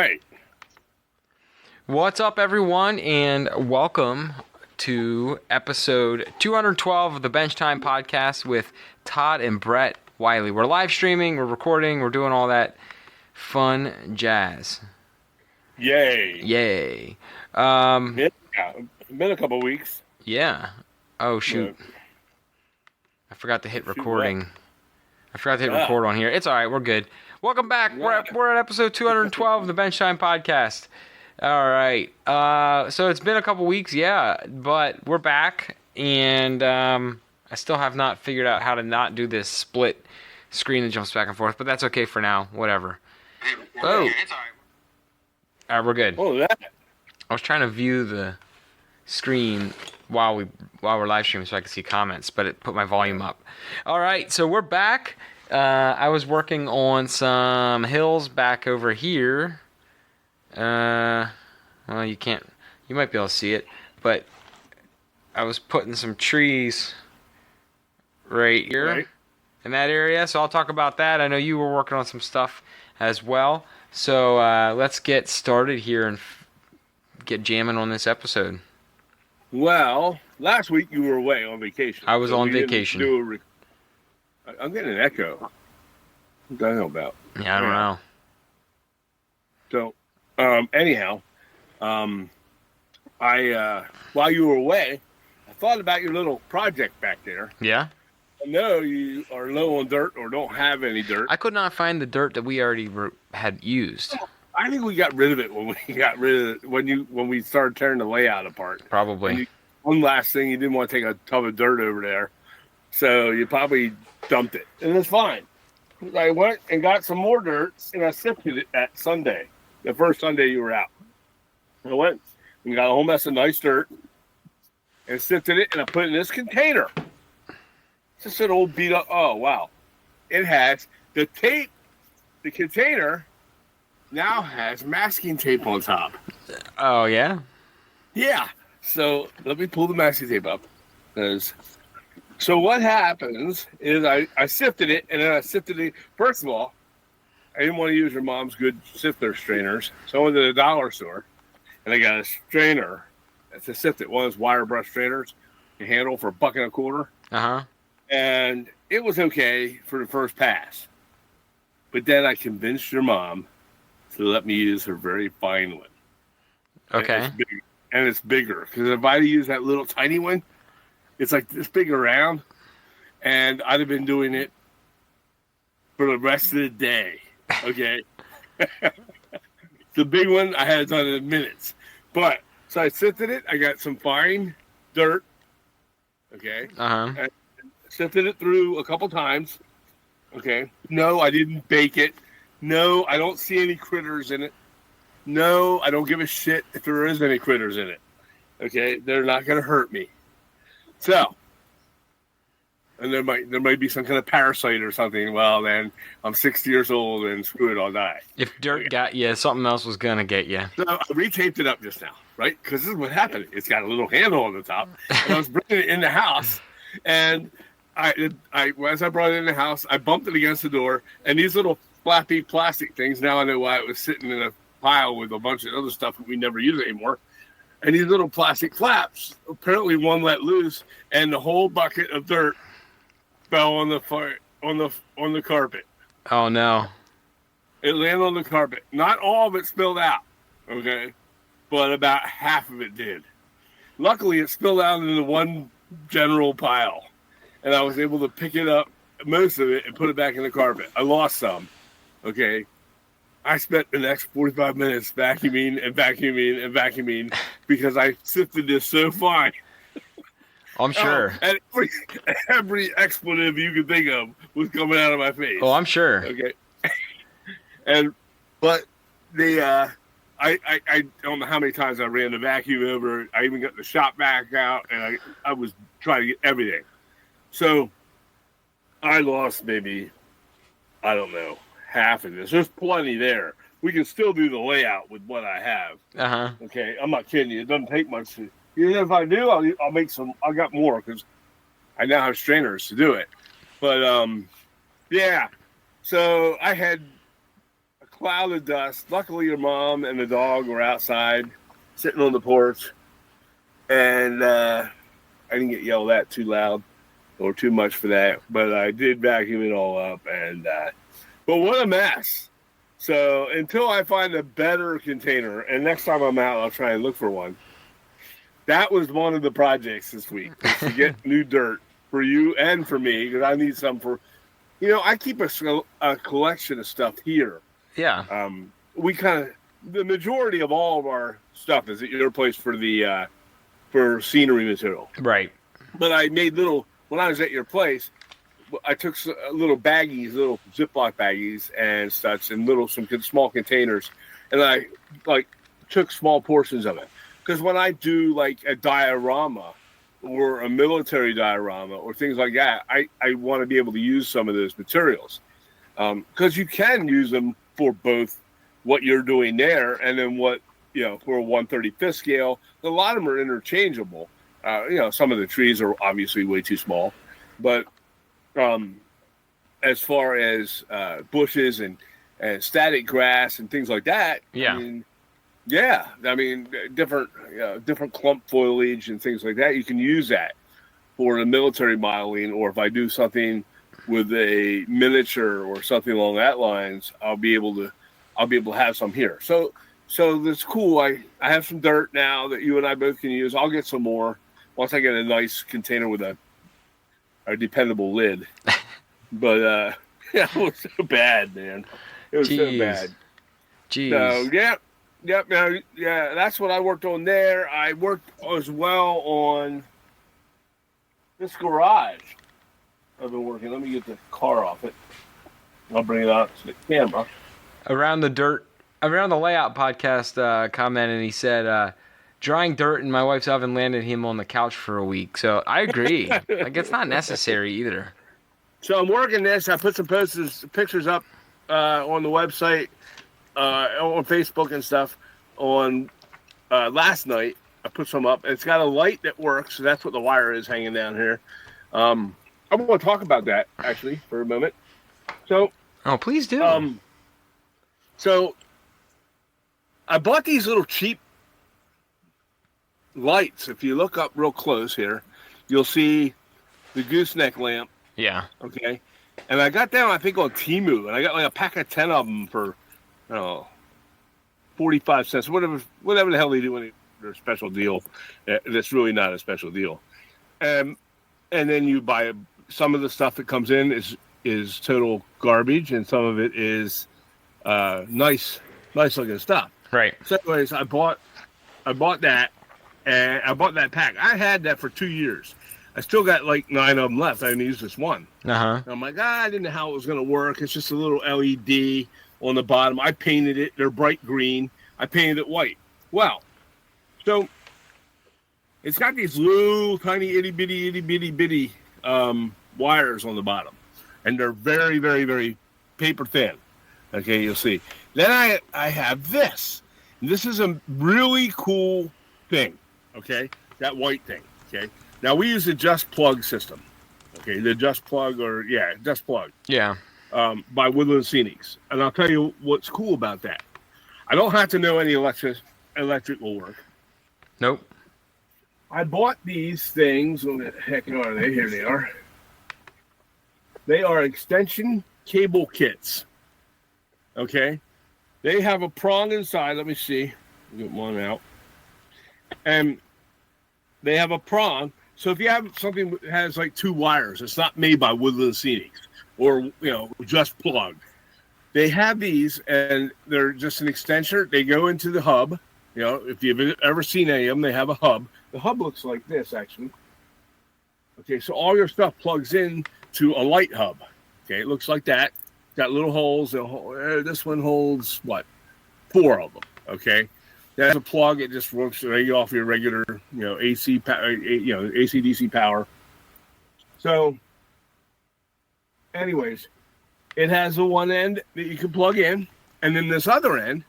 right. What's up, everyone, and welcome to episode 212 of the Bench Time Podcast with Todd and Brett Wiley. We're live streaming, we're recording, we're doing all that fun jazz. Yay. Yay. Yeah, it's been a couple weeks. Yeah. Oh, shoot. I forgot to hit recording. I forgot to hit record on here. It's all right. We're good. Welcome back. Yeah. We're at episode 212 of the Bench Time Podcast. All right. So it's been a couple weeks, yeah, but we're back, and I still have not figured out how to not do this split screen that jumps back and forth, but that's okay for now. Whatever. Oh. It's all right. All right, we're good. Oh, that. I was trying to view the screen while we're live streaming so I could see comments, but it put my volume up. All right, so we're back. I was working on some hills back over here. Well, you might be able to see it, but I was putting some trees right here in that area, so I'll talk about that. I know you were working on some stuff as well, so let's get started here and get jamming on this episode. Well, last week you were away on vacation. I was on vacation. I'm getting an echo. What the hell about? Yeah, I don't know. So, anyhow, I while you were away, I thought about your little project back there. Yeah? I know you are low on dirt or don't have any dirt. I could not find the dirt that we already had used. I think we got rid of it when we started tearing the layout apart. Probably. One last thing, you didn't want to take a tub of dirt over there, so you probably dumped it, and it's fine. I went and got some more dirt, and I sifted it that Sunday, the first Sunday you were out. I went and got a whole mess of nice dirt, and sifted it, and I put it in this container. It's just an old beat up. Oh wow! It has the tape. The container now has masking tape on top. Oh, yeah? Yeah. So let me pull the masking tape up. So what happens is I sifted it, and then I sifted it. First of all, I didn't want to use your mom's good sifter strainers. So I went to the dollar store, and I got a strainer to sift it. One of those wire brush strainers you handle for $1.25. Uh-huh. And it was okay for the first pass. But then I convinced your mom to let me use her very fine one. Okay. And it's bigger. Because if I use that little tiny one, it's like this big around. And I'd have been doing it for the rest of the day. Okay? The big one, I had it done in minutes. But, so I sifted it. I got some fine dirt. Okay? Uh-huh. And sifted it through a couple times. Okay. No, I didn't bake it. No, I don't see any critters in it. No, I don't give a shit if there is any critters in it. Okay, they're not going to hurt me. So, and there might be some kind of parasite or something. Well, then I'm 60 years old and screw it, I'll die. If dirt got you, something else was going to get you. So I retaped it up just now, right? Because this is what happened. It's got a little handle on the top. And I was bringing it in the house, and as I brought it in the house, I bumped it against the door, and these little flappy plastic things, now I know why it was sitting in a pile with a bunch of other stuff that we never use anymore. And these little plastic flaps, apparently one let loose, and the whole bucket of dirt fell on the carpet. Oh, no. It landed on the carpet. Not all of it spilled out, okay? But about half of it did. Luckily, it spilled out into one general pile. And I was able to pick it up, most of it, and put it back in the carpet. I lost some, okay? I spent the next 45 minutes vacuuming and vacuuming and vacuuming because I sifted this so fine. I'm sure. And every expletive you could think of was coming out of my face. Oh, I'm sure. Okay. But I don't know how many times I ran the vacuum over. I even got the shop vac out, and I was trying to get everything. So I lost maybe, I don't know, half of this. There's plenty there. We can still do the layout with what I have. Uh-huh. Okay, I'm not kidding you. It doesn't take much. Even if I do, I'll make some. I got more because I now have strainers to do it. But yeah. So I had a cloud of dust. Luckily, your mom and the dog were outside, sitting on the porch, and I didn't get yelled at too loud or too much for that. But I did vacuum it all up, and but what a mess! So until I find a better container, and next time I'm out, I'll try and look for one. That was one of the projects this week, is to get new dirt for you and for me, because I need some for, I keep a collection of stuff here. Yeah. We kind of, the majority of all of our stuff is at your place for the, for scenery material. Right. But I made when I was at your place, I took little baggies, little Ziploc baggies and such, and some small containers, and I took small portions of it. Because when I do like a diorama or a military diorama or things like that, I want to be able to use some of those materials. Because you can use them for both what you're doing there and then what, for a 1/35th scale. A lot of them are interchangeable. Some of the trees are obviously way too small. But as far as bushes and static grass and things like that, yeah. Different clump foliage and things like that. You can use that for the military modeling, or if I do something with a miniature or something along that lines, I'll be able to have some here. So that's cool. I have some dirt now that you and I both can use. I'll get some more once I get a nice container with a dependable lid. But it was so bad, man. It was so bad. Jeez. So Yep. That's what I worked on there. I worked as well on this garage. I've been working. Let me get the car off it. I'll bring it out to the camera. Around the Layout podcast commented, and he said, drying dirt in my wife's oven landed him on the couch for a week. So I agree. It's not necessary either. So I'm working this. I put some pictures up on the website. On Facebook and stuff on last night. I put some up. It's got a light that works. So that's what the wire is hanging down here. I want to talk about that actually for a moment. So, please do. So I bought these little cheap lights. If you look up real close here, you'll see the gooseneck lamp. Yeah. Okay. And I got them, I think, on Temu, and I got like a pack of 10 of them for 45 cents, whatever the hell they do when they're a special deal. That's really not a special deal. And then you buy some of the stuff that comes in is total garbage, and some of it is nice looking stuff. Right. So anyways, I bought that, and I bought that pack. I had that for 2 years. I still got like 9 of them left. I didn't use this one. Uh-huh. I'm like, I didn't know how it was going to work. It's just a little LED on the bottom. I painted it. They're bright green. I painted it white. Well, so it's got these little tiny itty bitty wires on the bottom, and they're very, very, very paper thin. Okay, you'll see. Then I have this. And this is a really cool thing. Okay, that white thing. Okay, now we use the Just Plug system. Okay, the Just Plug Just Plug. Yeah. By Woodland Scenics. And I'll tell you what's cool about that. I don't have to know any electrical work. Nope. I bought these things. Where the heck are they? Here they are. They are extension cable kits. Okay? They have a prong inside. Let me see. Get one out. And they have a prong. So if you have something that has like 2 wires, it's not made by Woodland Scenics. Or, Just Plug. They have these, and they're just an extension. They go into the hub. If you've ever seen any of them, they have a hub. The hub looks like this, actually. Okay, so all your stuff plugs in to a light hub. Okay, it looks like that. Got little holes. This one holds, 4 of them. Okay, that's a plug. It just works right off your regular, AC, AC/DC power. So, anyways, it has the one end that you can plug in, and then this other end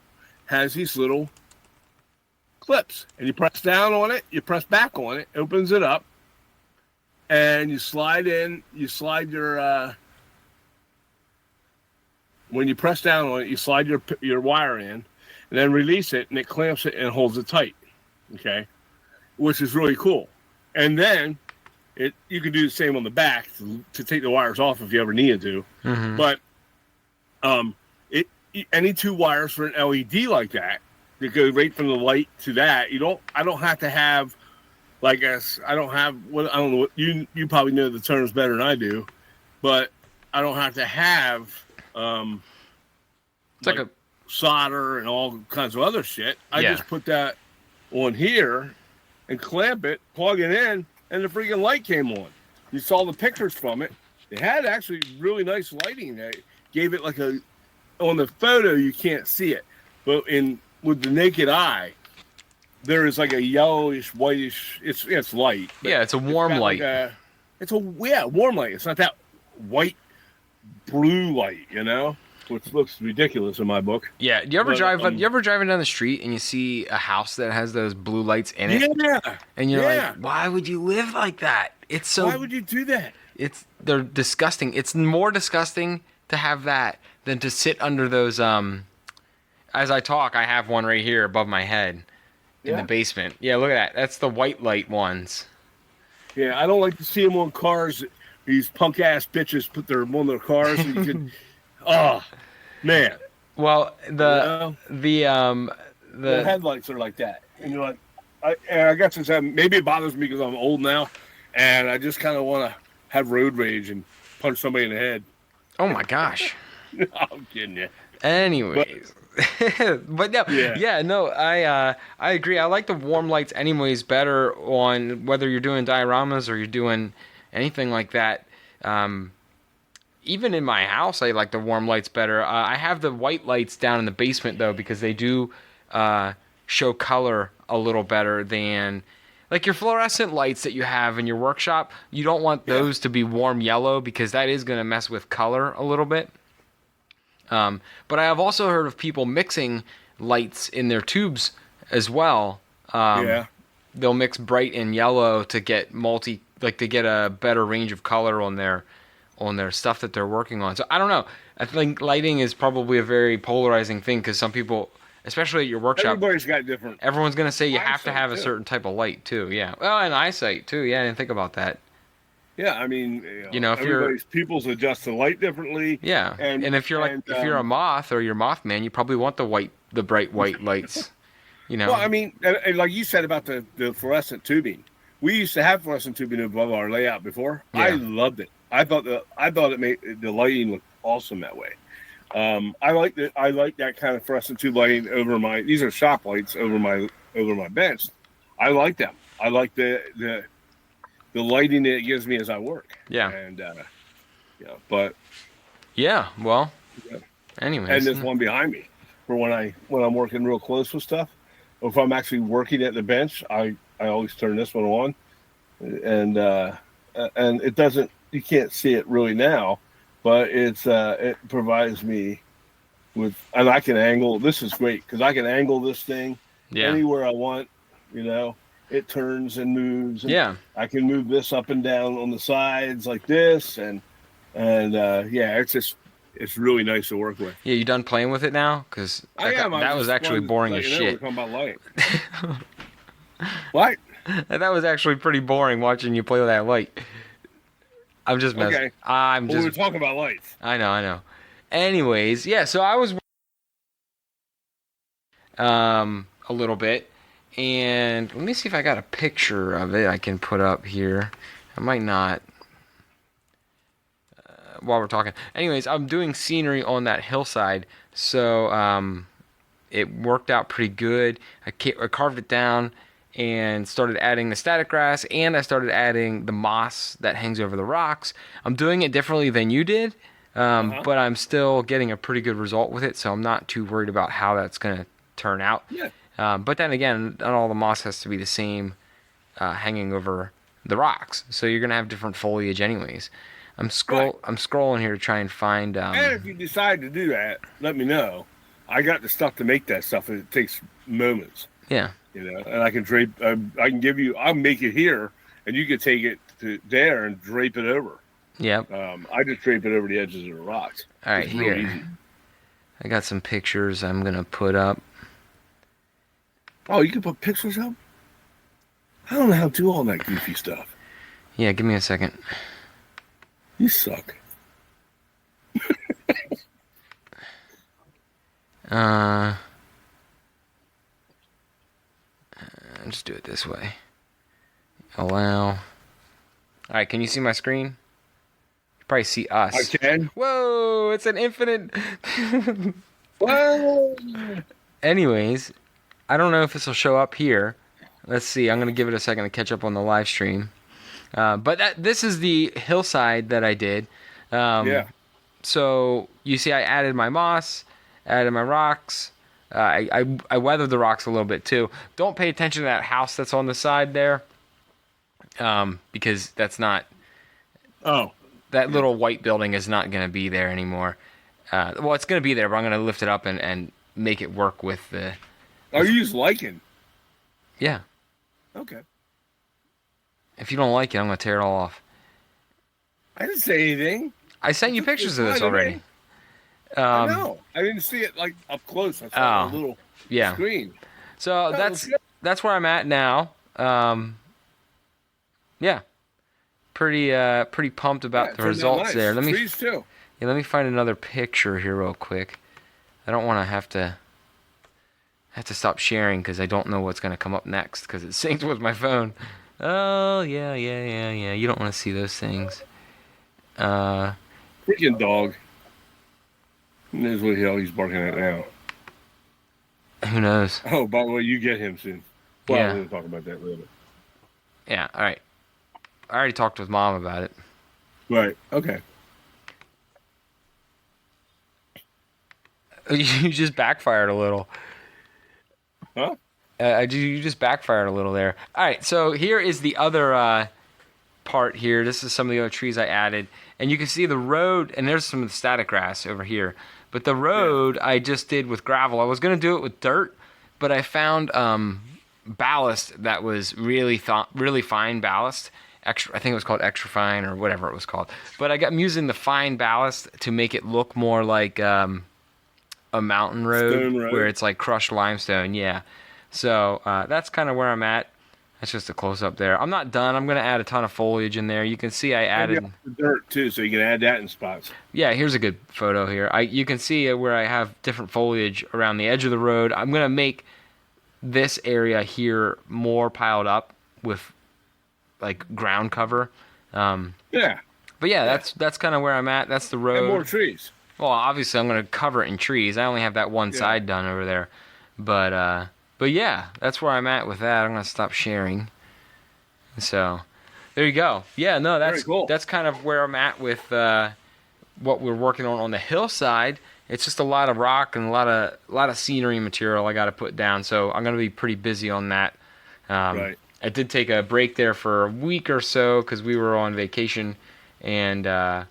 has these little clips. And you press down on it, you press back on it, opens it up, and you slide your when you press down on it, you slide your wire in, and then release it, and it clamps it and holds it tight. Okay, which is really cool. And then you can do the same on the back to take the wires off if you ever needed to. Mm-hmm. But any two wires for an LED like that go right from the light to that. I don't have to have, like, I don't know what you probably know the terms better than I do, but I don't have to have it's like a solder and all kinds of other shit. I just put that on here and clamp it, plug it in, and the freaking light came on. You saw the pictures from it. It had actually really nice lighting. They gave it like on the photo you can't see it, but with the naked eye, there is like a yellowish, whitish. It's light. Yeah, it's a warm light. Warm light. It's not that white blue light, which looks ridiculous in my book. Yeah. You ever driving down the street and you see a house that has those blue lights in it? Yeah. And you're like, why would you live like that? It's so. Why would you do that? They're disgusting. It's more disgusting to have that than to sit under those. As I talk, I have one right here above my head in the basement. Yeah, look at that. That's the white light ones. Yeah, I don't like to see them on cars. These punk ass bitches put them on their cars, and you can. Oh, man. Well, the headlights are like that, and you're like, I guess maybe it bothers me because I'm old now, and I just kind of want to have road rage and punch somebody in the head. Oh my gosh. I'm kidding you. Anyways. But no, I agree. I like the warm lights anyways better on whether you're doing dioramas or you're doing anything like that. Even in my house, I like the warm lights better. I have the white lights down in the basement though because they do show color a little better than like your fluorescent lights that you have in your workshop. You don't want those to be warm yellow because that is going to mess with color a little bit. But I have also heard of people mixing lights in their tubes as well. They'll mix bright and yellow to get to get a better range of color on their stuff that they're working on. So I don't know. I think lighting is probably a very polarizing thing because some people, especially at your workshop, everybody's got different. Everyone's going to say you have to have a certain type of light too. Yeah. Well, and eyesight too. Yeah, I didn't think about that. Yeah, I mean, if people's adjust the light differently. Yeah, and if you're if you're a moth or you're Mothman, you probably want the bright white lights. Well, I mean, and like you said about the fluorescent tubing, we used to have fluorescent tubing above our layout before. Yeah. I loved it. I thought it made the lighting look awesome that way. I like that kind of fluorescent tube lighting over my. These are shop lights over my bench. I like them. I like the lighting that it gives me as I work. Yeah. And but yeah, well. Yeah. Anyways. And there's one behind me for when I'm working real close with stuff. Or if I'm actually working at the bench, I always turn this one on. And it doesn't, you can't see it really now, but it provides me with, and I can angle, this is great because I can angle this thing anywhere I want, it turns and moves. And I can move this up and down on the sides like this. And it's really nice to work with. Yeah, you done playing with it now? Because that was actually boring as shit. We're talking about light. What? That was actually pretty boring watching you play with that light. I'm just messing. Okay. We're talking about lights. I know. Anyways, yeah, so I was a little bit. And let me see if I got a picture of it I can put up here. I might not. While we're talking. Anyways, I'm doing scenery on that hillside. So it worked out pretty good. I carved it down and started adding the static grass. And I started adding the moss that hangs over the rocks. I'm doing it differently than you did. But I'm still getting a pretty good result with it. So I'm not too worried about how that's going to turn out. Yeah. But then again, not all the moss has to be the same hanging over the rocks. So you're going to have different foliage anyways. I'm scrolling here to try and find... and if you decide to do that, let me know. I got the stuff to make that stuff, and it takes moments. Yeah. And I can drape... I can give you... I'll make it here, and you can take it to there and drape it over. Yeah. I just drape it over the edges of the rocks. All right, here. I got some pictures I'm gonna put up. Oh, you can put pictures up? I don't know how to do all that goofy stuff. Yeah, give me a second. You suck. I'll just do it this way. Allow. All right, can you see my screen? You probably see us. I can. Whoa, it's an infinite. Whoa. Anyways, I don't know if this will show up here. Let's see. I'm gonna give it a second to catch up on the live stream. But this is the hillside that I did. Yeah. So you see, I added my moss, added my rocks. I weathered the rocks a little bit too. Don't pay attention to that house that's on the side there, because that's not. Oh. That little white building is not going to be there anymore. Well, it's going to be there, but I'm going to lift it up and make it work with the. Oh, you use lichen? Yeah. Okay. If you don't like it, I'm going to tear it all off. I didn't say anything. I sent you pictures of this already. I know. I didn't see it like up close. I saw a little screen. So that's where I'm at now. Yeah. Pretty pumped about the results there. Let me trees too. Yeah, let me find another picture here real quick. I don't want to have to stop sharing because I don't know what's going to come up next because it syncs with my phone. Oh, yeah. You don't want to see those things. Freaking dog. Who knows what hell he's barking at now? Who knows? Oh, by the way, you get him soon. Well, Yeah. we'll talk about that later. Yeah, all right. I already talked with Mom about it. Right, okay. You just backfired a little. Huh? You just backfired a little there. All right, so here is the other part here. This is some of the other trees I added. And you can see the road, and there's some of the static grass over here. But the road I just did with gravel. I was going to do it with dirt, but I found ballast that was really fine ballast. Extra, I think it was called extra fine or whatever it was called. But I'm using the fine ballast to make it look more like a mountain road, where it's like crushed limestone. Yeah. So that's kind of where I'm at. That's just a close up there. I'm not done. I'm going to add a ton of foliage in there. You can see I added the dirt too, so you can add that in spots. Yeah, here's a good photo here. You can see where I have different foliage around the edge of the road. I'm going to make this area here more piled up with like ground cover. Yeah. But yeah, that's kind of where I'm at. That's the road. And more trees. Well, obviously I'm going to cover it in trees. I only have that one side done over there. But yeah, that's where I'm at with that. I'm going to stop sharing. So, there you go. Yeah, no, that's cool. That's kind of where I'm at with what we're working on the hillside. It's just a lot of rock and a lot of scenery material I got to put down. So, I'm going to be pretty busy on that. Right. I did take a break there for a week or so because we were on vacation, and not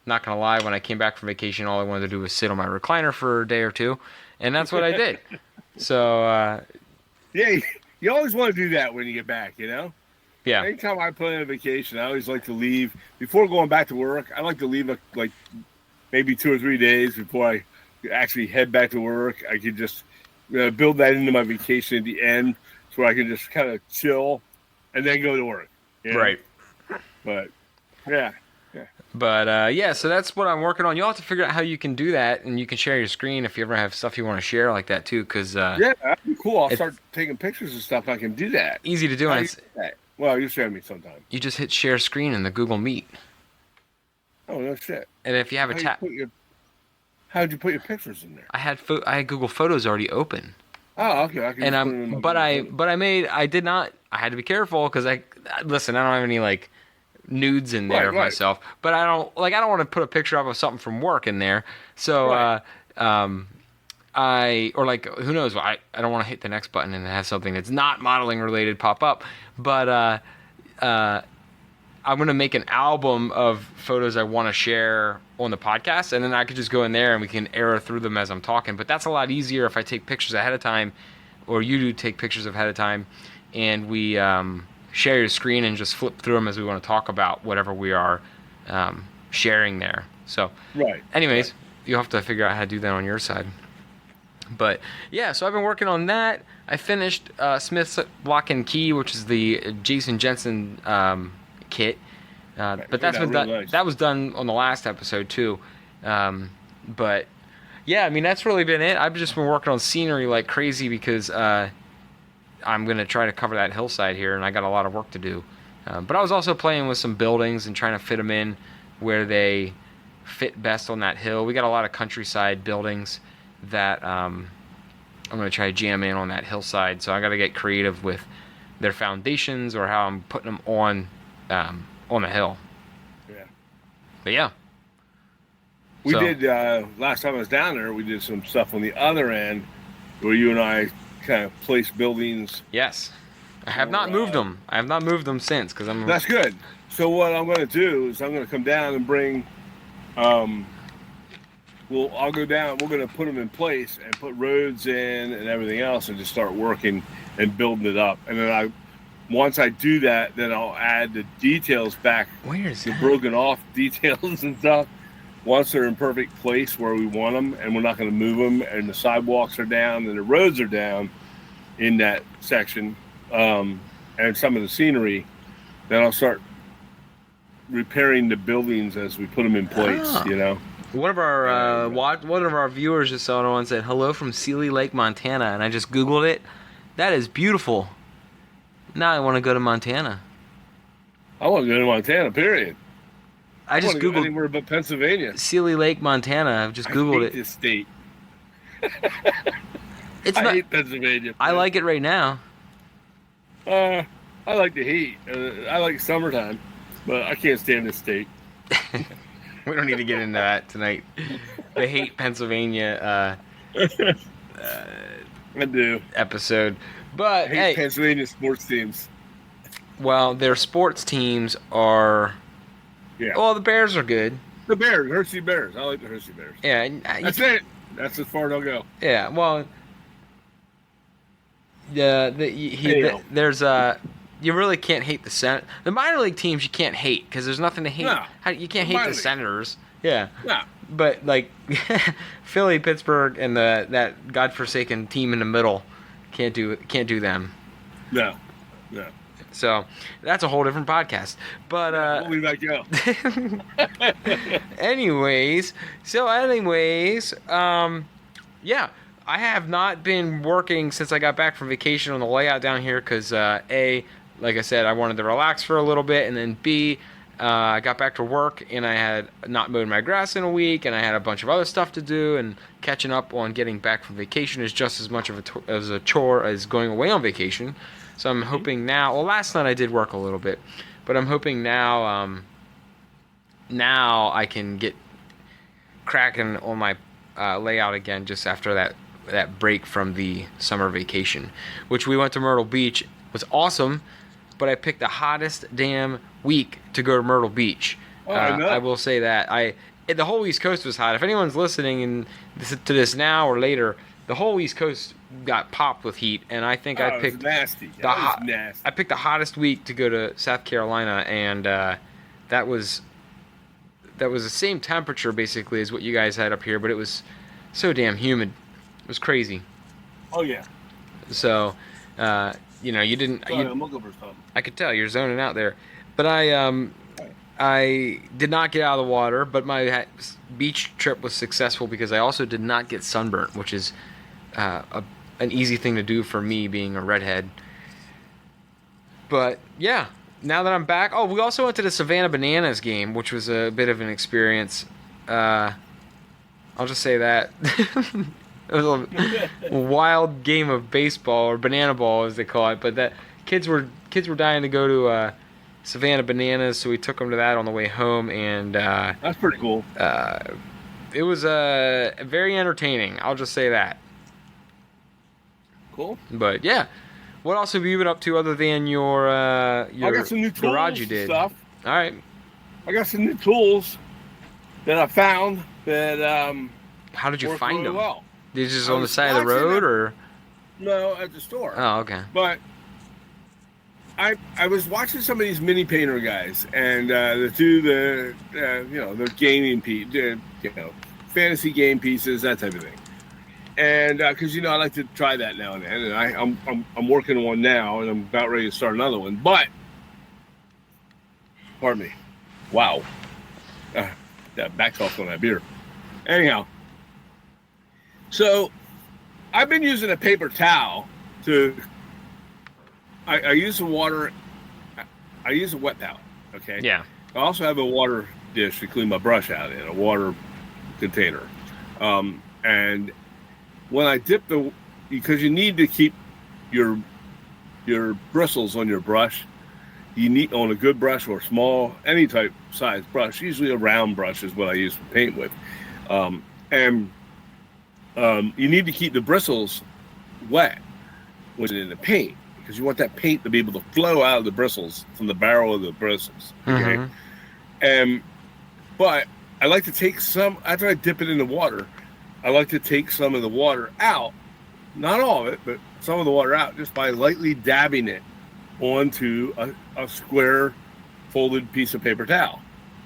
gonna lie, when I came back from vacation, all I wanted to do was sit on my recliner for a day or two, and that's what I did. So yeah, you always want to do that when you get back, you know. Yeah. Anytime I plan a vacation, I always like to leave before going back to work. I like to leave like maybe 2 or 3 days before I actually head back to work. I could just build that into my vacation at the end. Where I can just kind of chill and then go to work. You know? Right. But, yeah. But, yeah, so that's what I'm working on. You'll have to figure out how you can do that, and you can share your screen if you ever have stuff you want to share like that, too, because... yeah, that'd be cool. I'll start taking pictures and stuff. I can do that. Easy to do. Well, you share me sometime. You just hit share screen in the Google Meet. Oh, no shit. And if you have a tab... How'd you put your pictures in there? I had Google Photos already open. Oh, okay. I had to be careful because I don't have any like nudes in there of myself, but I don't want to put a picture up of something from work in there. So, who knows? I don't want to hit the next button and have something that's not modeling related pop up, but, I'm going to make an album of photos I want to share on the podcast, and then I could just go in there and we can arrow through them as I'm talking. But that's a lot easier if I take pictures ahead of time, or you do take pictures ahead of time, and we share your screen and just flip through them as we want to talk about whatever we are sharing there. So, anyways, you'll have to figure out how to do that on your side. But yeah, so I've been working on that. I finished Smith's Lock and Key, which is the Jason Jensen kit. But that's been done. Nice. That was done on the last episode too. But yeah, I mean that's really been it. I've just been working on scenery like crazy because I'm gonna try to cover that hillside here, and I got a lot of work to do. But I was also playing with some buildings and trying to fit them in where they fit best on that hill. We got a lot of countryside buildings that I'm going to try to jam in on that hillside. So I got to get creative with their foundations or how I'm putting them on the hill. Yeah. But yeah. We did, last time I was down there, we did some stuff on the other end where you and I kind of placed buildings. Yes. I have not moved them. I have not moved them since because I'm... That's good. So what I'm going to do is I'm going to come down and bring... I'll go down. We're going to put them in place and put roads in and everything else, and just start working and building it up. And then once I do that, then I'll add the details back. Where is the that? broken off details and stuff. Once they're in perfect place where we want them, and we're not going to move them, and the sidewalks are down and the roads are down in that section, and some of the scenery, then I'll start repairing the buildings as we put them in place. You know. One of our viewers just saw it and said, "Hello from Sealy Lake, Montana," and I just Googled it. That is beautiful. Now I want to go to Montana. I want to go to Montana, period. I just Googled anywhere but Pennsylvania. Sealy Lake, Montana. I've just Googled it. I hate this state. I hate Pennsylvania. I like it right now. I like the heat. I like summertime, but I can't stand this state. We don't need to get into that tonight. The hate Pennsylvania I do. episode. But I hate Pennsylvania sports teams. Well, their sports teams are... Yeah. Well, the Bears are good. The Bears, Hershey Bears. I like the Hershey Bears. Yeah. That's it. That's as far as I'll go. Yeah, well... There's you really can't hate the minor league teams. You can't hate because there's nothing to hate. No, you can't hate the Senators. Yeah. No. But like Philly, Pittsburgh, and that godforsaken team in the middle can't do them. No. So that's a whole different podcast. But we'll leave that go. anyways, yeah. I have not been working since I got back from vacation on the layout down here because, A, like I said, I wanted to relax for a little bit, and then B, I got back to work, and I had not mowed my grass in a week, and I had a bunch of other stuff to do, and catching up on getting back from vacation is just as much of a chore as going away on vacation. So I'm hoping now, well, last night I did work a little bit, but I'm hoping now I can get cracking on my layout again just after that break from the summer vacation, which we went to Myrtle Beach. It was awesome, but I picked the hottest damn week to go to Myrtle Beach. I will say that. The whole East Coast was hot. If anyone's listening to this now or later, the whole East Coast got popped with heat, and I think I picked nasty. nasty. I picked the hottest week to go to South Carolina, and that was the same temperature basically as what you guys had up here, but it was so damn humid. It was crazy. Oh yeah. So, you didn't. Sorry, I'm looking for something. I could tell you're zoning out there, but I did not get out of the water. But my beach trip was successful because I also did not get sunburnt, which is an easy thing to do for me being a redhead. But yeah, now that I'm back, we also went to the Savannah Bananas game, which was a bit of an experience. I'll just say that. It was a wild game of baseball, or banana ball as they call it, but that kids were dying to go to Savannah Bananas, so we took them to that on the way home, and that's pretty cool. It was very entertaining. I'll just say that. Cool. But yeah, what else have you been up to other than your I got some new tools garage you did? Stuff. All right. I got some new tools that I found that How did you find them? Well. Did you just on the side of the road, or? No, at the store. Oh, okay. But I was watching some of these mini painter guys, and they're gaming people, fantasy game pieces, that type of thing. And because I like to try that now and then, and I'm working on one now, and I'm about ready to start another one. But, pardon me, wow, that back off on that beer. Anyhow, so I've been using a paper towel to. I use the water. I use a wet towel. Okay. Yeah. I also have a water dish to clean my brush out in, a water container, and when I dip because you need to keep your bristles on your brush. You need on a good brush or small, any type size brush. Usually a round brush is what I use for paint with, and you need to keep the bristles wet when it's in the paint because you want that paint to be able to flow out of the bristles from the barrel of the bristles. Okay, but I like to take some after I dip it in the water. I like to take some of the water out, not all of it, but some of the water out just by lightly dabbing it onto a square folded piece of paper towel.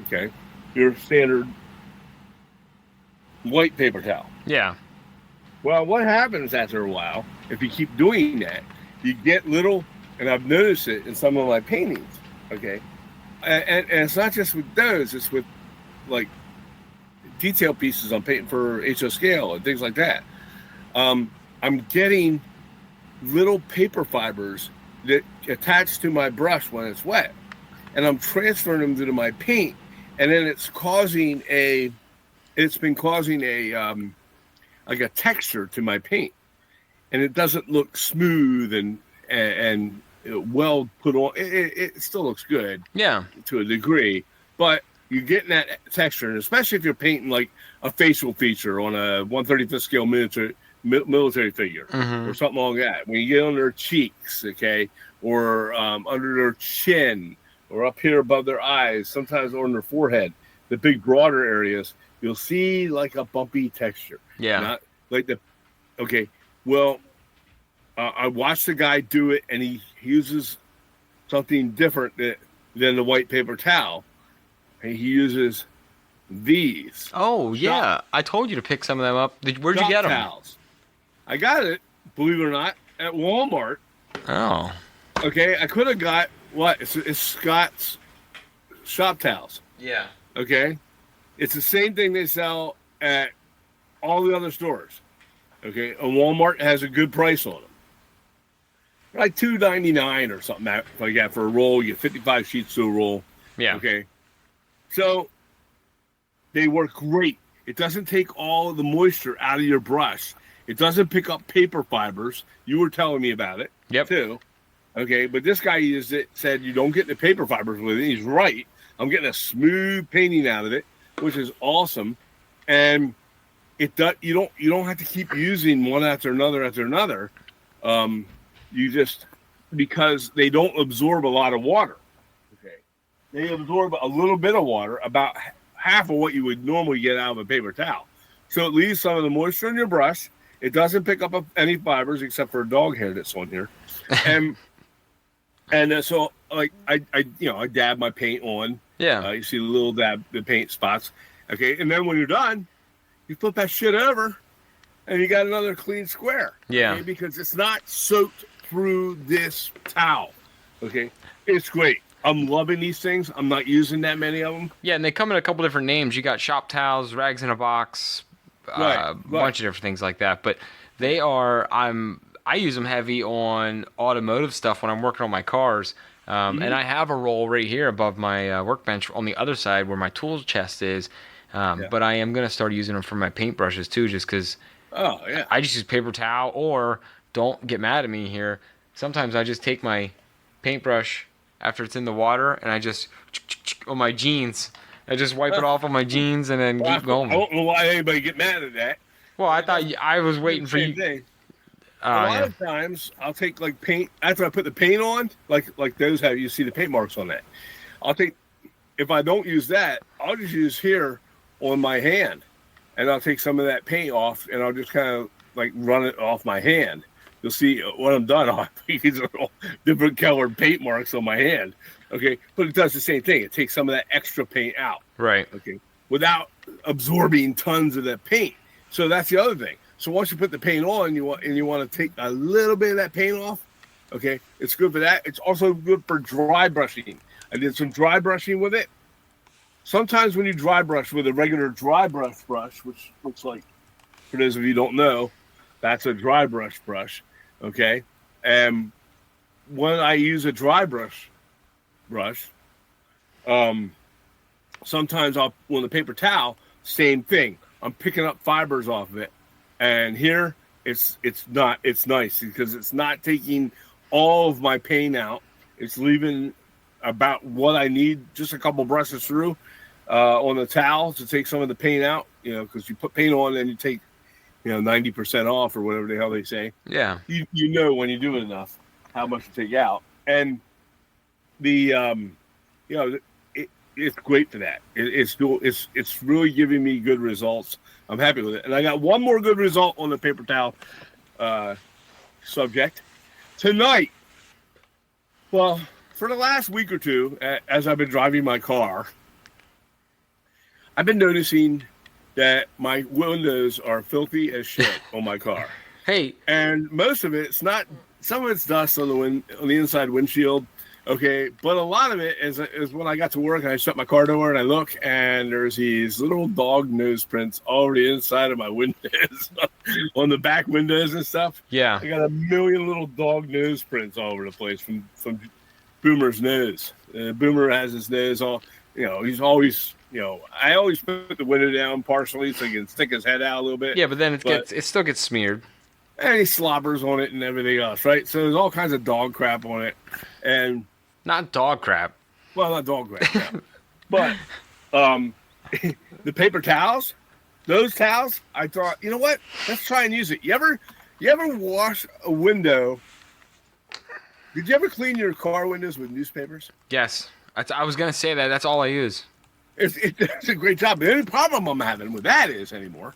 Okay, your standard white paper towel. Yeah. Well, what happens after a while, if you keep doing that, you get little, and I've noticed it in some of my paintings, okay? And it's not just with those, it's with like detail pieces I'm painting for HO scale and things like that. I'm getting little paper fibers that attach to my brush when it's wet, and I'm transferring them to my paint, and then it's been causing a like a texture to my paint, and it doesn't look smooth and well put on. It still looks good, Yeah. to a degree, but you're getting that texture, and especially if you're painting like a facial feature on a 1/35th scale military figure or something like that. When you get on their cheeks, okay, or under their chin, or up here above their eyes, sometimes on their forehead, the big broader areas, you'll see like a bumpy texture. Yeah. Not like okay. Well, I watched the guy do it, and he uses something different than the white paper towel. And he uses these. Oh, yeah. I told you to pick some of them up. Where'd you get them? Towels. I got it, believe it or not, at Walmart. Oh. Okay, I could have got it's Scott's shop towels. Yeah. Okay, it's the same thing they sell at all the other stores. Okay, and Walmart has a good price on them, like $2.99 or something like that for a roll. You get 55 sheets to a roll. Yeah. Okay, so they work great. It doesn't take all of the moisture out of your brush. It doesn't pick up paper fibers. You were telling me about it, too. Okay, but this guy used it, said you don't get the paper fibers with it. He's right. I'm getting a smooth painting out of it, which is awesome. And it does. You don't have to keep using one after another. You just, because they don't absorb a lot of water. Okay, they absorb a little bit of water, about half of what you would normally get out of a paper towel. So it leaves some of the moisture in your brush. It doesn't pick up any fibers except for a dog hair that's on here, and so like I dab my paint on. Yeah. You see the paint spots. Okay, and then when you're done, you flip that shit over, and you got another clean square. Yeah. Okay? Because it's not soaked through this towel. Okay, it's great. I'm loving these things. I'm not using that many of them. Yeah, and they come in a couple different names. You got shop towels, rags in a box, a bunch of different things like that. But they are, I use them heavy on automotive stuff when I'm working on my cars. And I have a roll right here above my workbench on the other side where my tool chest is. But I am going to start using them for my paintbrushes too, just because I just use paper towel, or don't get mad at me here. Sometimes I just take my paintbrush after it's in the water, and I just on my jeans. I just wipe it off on my jeans and then keep going. I don't know why anybody get mad at that. Well, I thought I was waiting for you. Thing. A lot of times, I'll take like paint after I put the paint on, like those have you see the paint marks on that. I'll take, if I don't use that, I'll just use here on my hand, and I'll take some of that paint off, and I'll just kind of like run it off my hand. You'll see when I'm done, I'll have these different colored paint marks on my hand. Okay, but it does the same thing. It takes some of that extra paint out. Right. Okay. without absorbing tons of that paint. So that's the other thing. So once you put the paint on, you want to take a little bit of that paint off. Okay, it's good for that. It's also good for dry brushing. I did some dry brushing with it. Sometimes when you dry brush with a regular dry brush, which looks like, for those of you who don't know, that's a dry brush, okay? And when I use a dry brush, sometimes on the paper towel, same thing. I'm picking up fibers off of it. And here, it's nice because it's not taking all of my paint out. It's leaving about what I need, just a couple brushes through on the towel to take some of the paint out, because you put paint on and you take, 90% off or whatever the hell they say. Yeah. You know when you do it enough how much to take out. And the, it's great for that. It's really giving me good results. I'm happy with it. And I got one more good result on the paper towel subject. Tonight, well, for the last week or two, as I've been driving my car, I've been noticing that my windows are filthy as shit on my car. Hey. And most of it's not, some of it's dust on the inside windshield. Okay, but a lot of it is when I got to work and I shut my car door and I look and there's these little dog nose prints all over the inside of my windows, on the back windows and stuff. Yeah, I got a million little dog nose prints all over the place from Boomer's nose. Boomer has his nose all, he's always, I always put the window down partially so he can stick his head out a little bit. Yeah, but then it still gets smeared. And he slobbers on it and everything else, right? So there's all kinds of dog crap on it, and. Not dog crap. Well, not dog crap, yeah. But the paper towels, those towels, I thought, you know what? Let's try and use it. You ever wash a window? Did you ever clean your car windows with newspapers? Yes. I was going to say that. That's all I use. It's a great job. The only problem I'm having with that is anymore,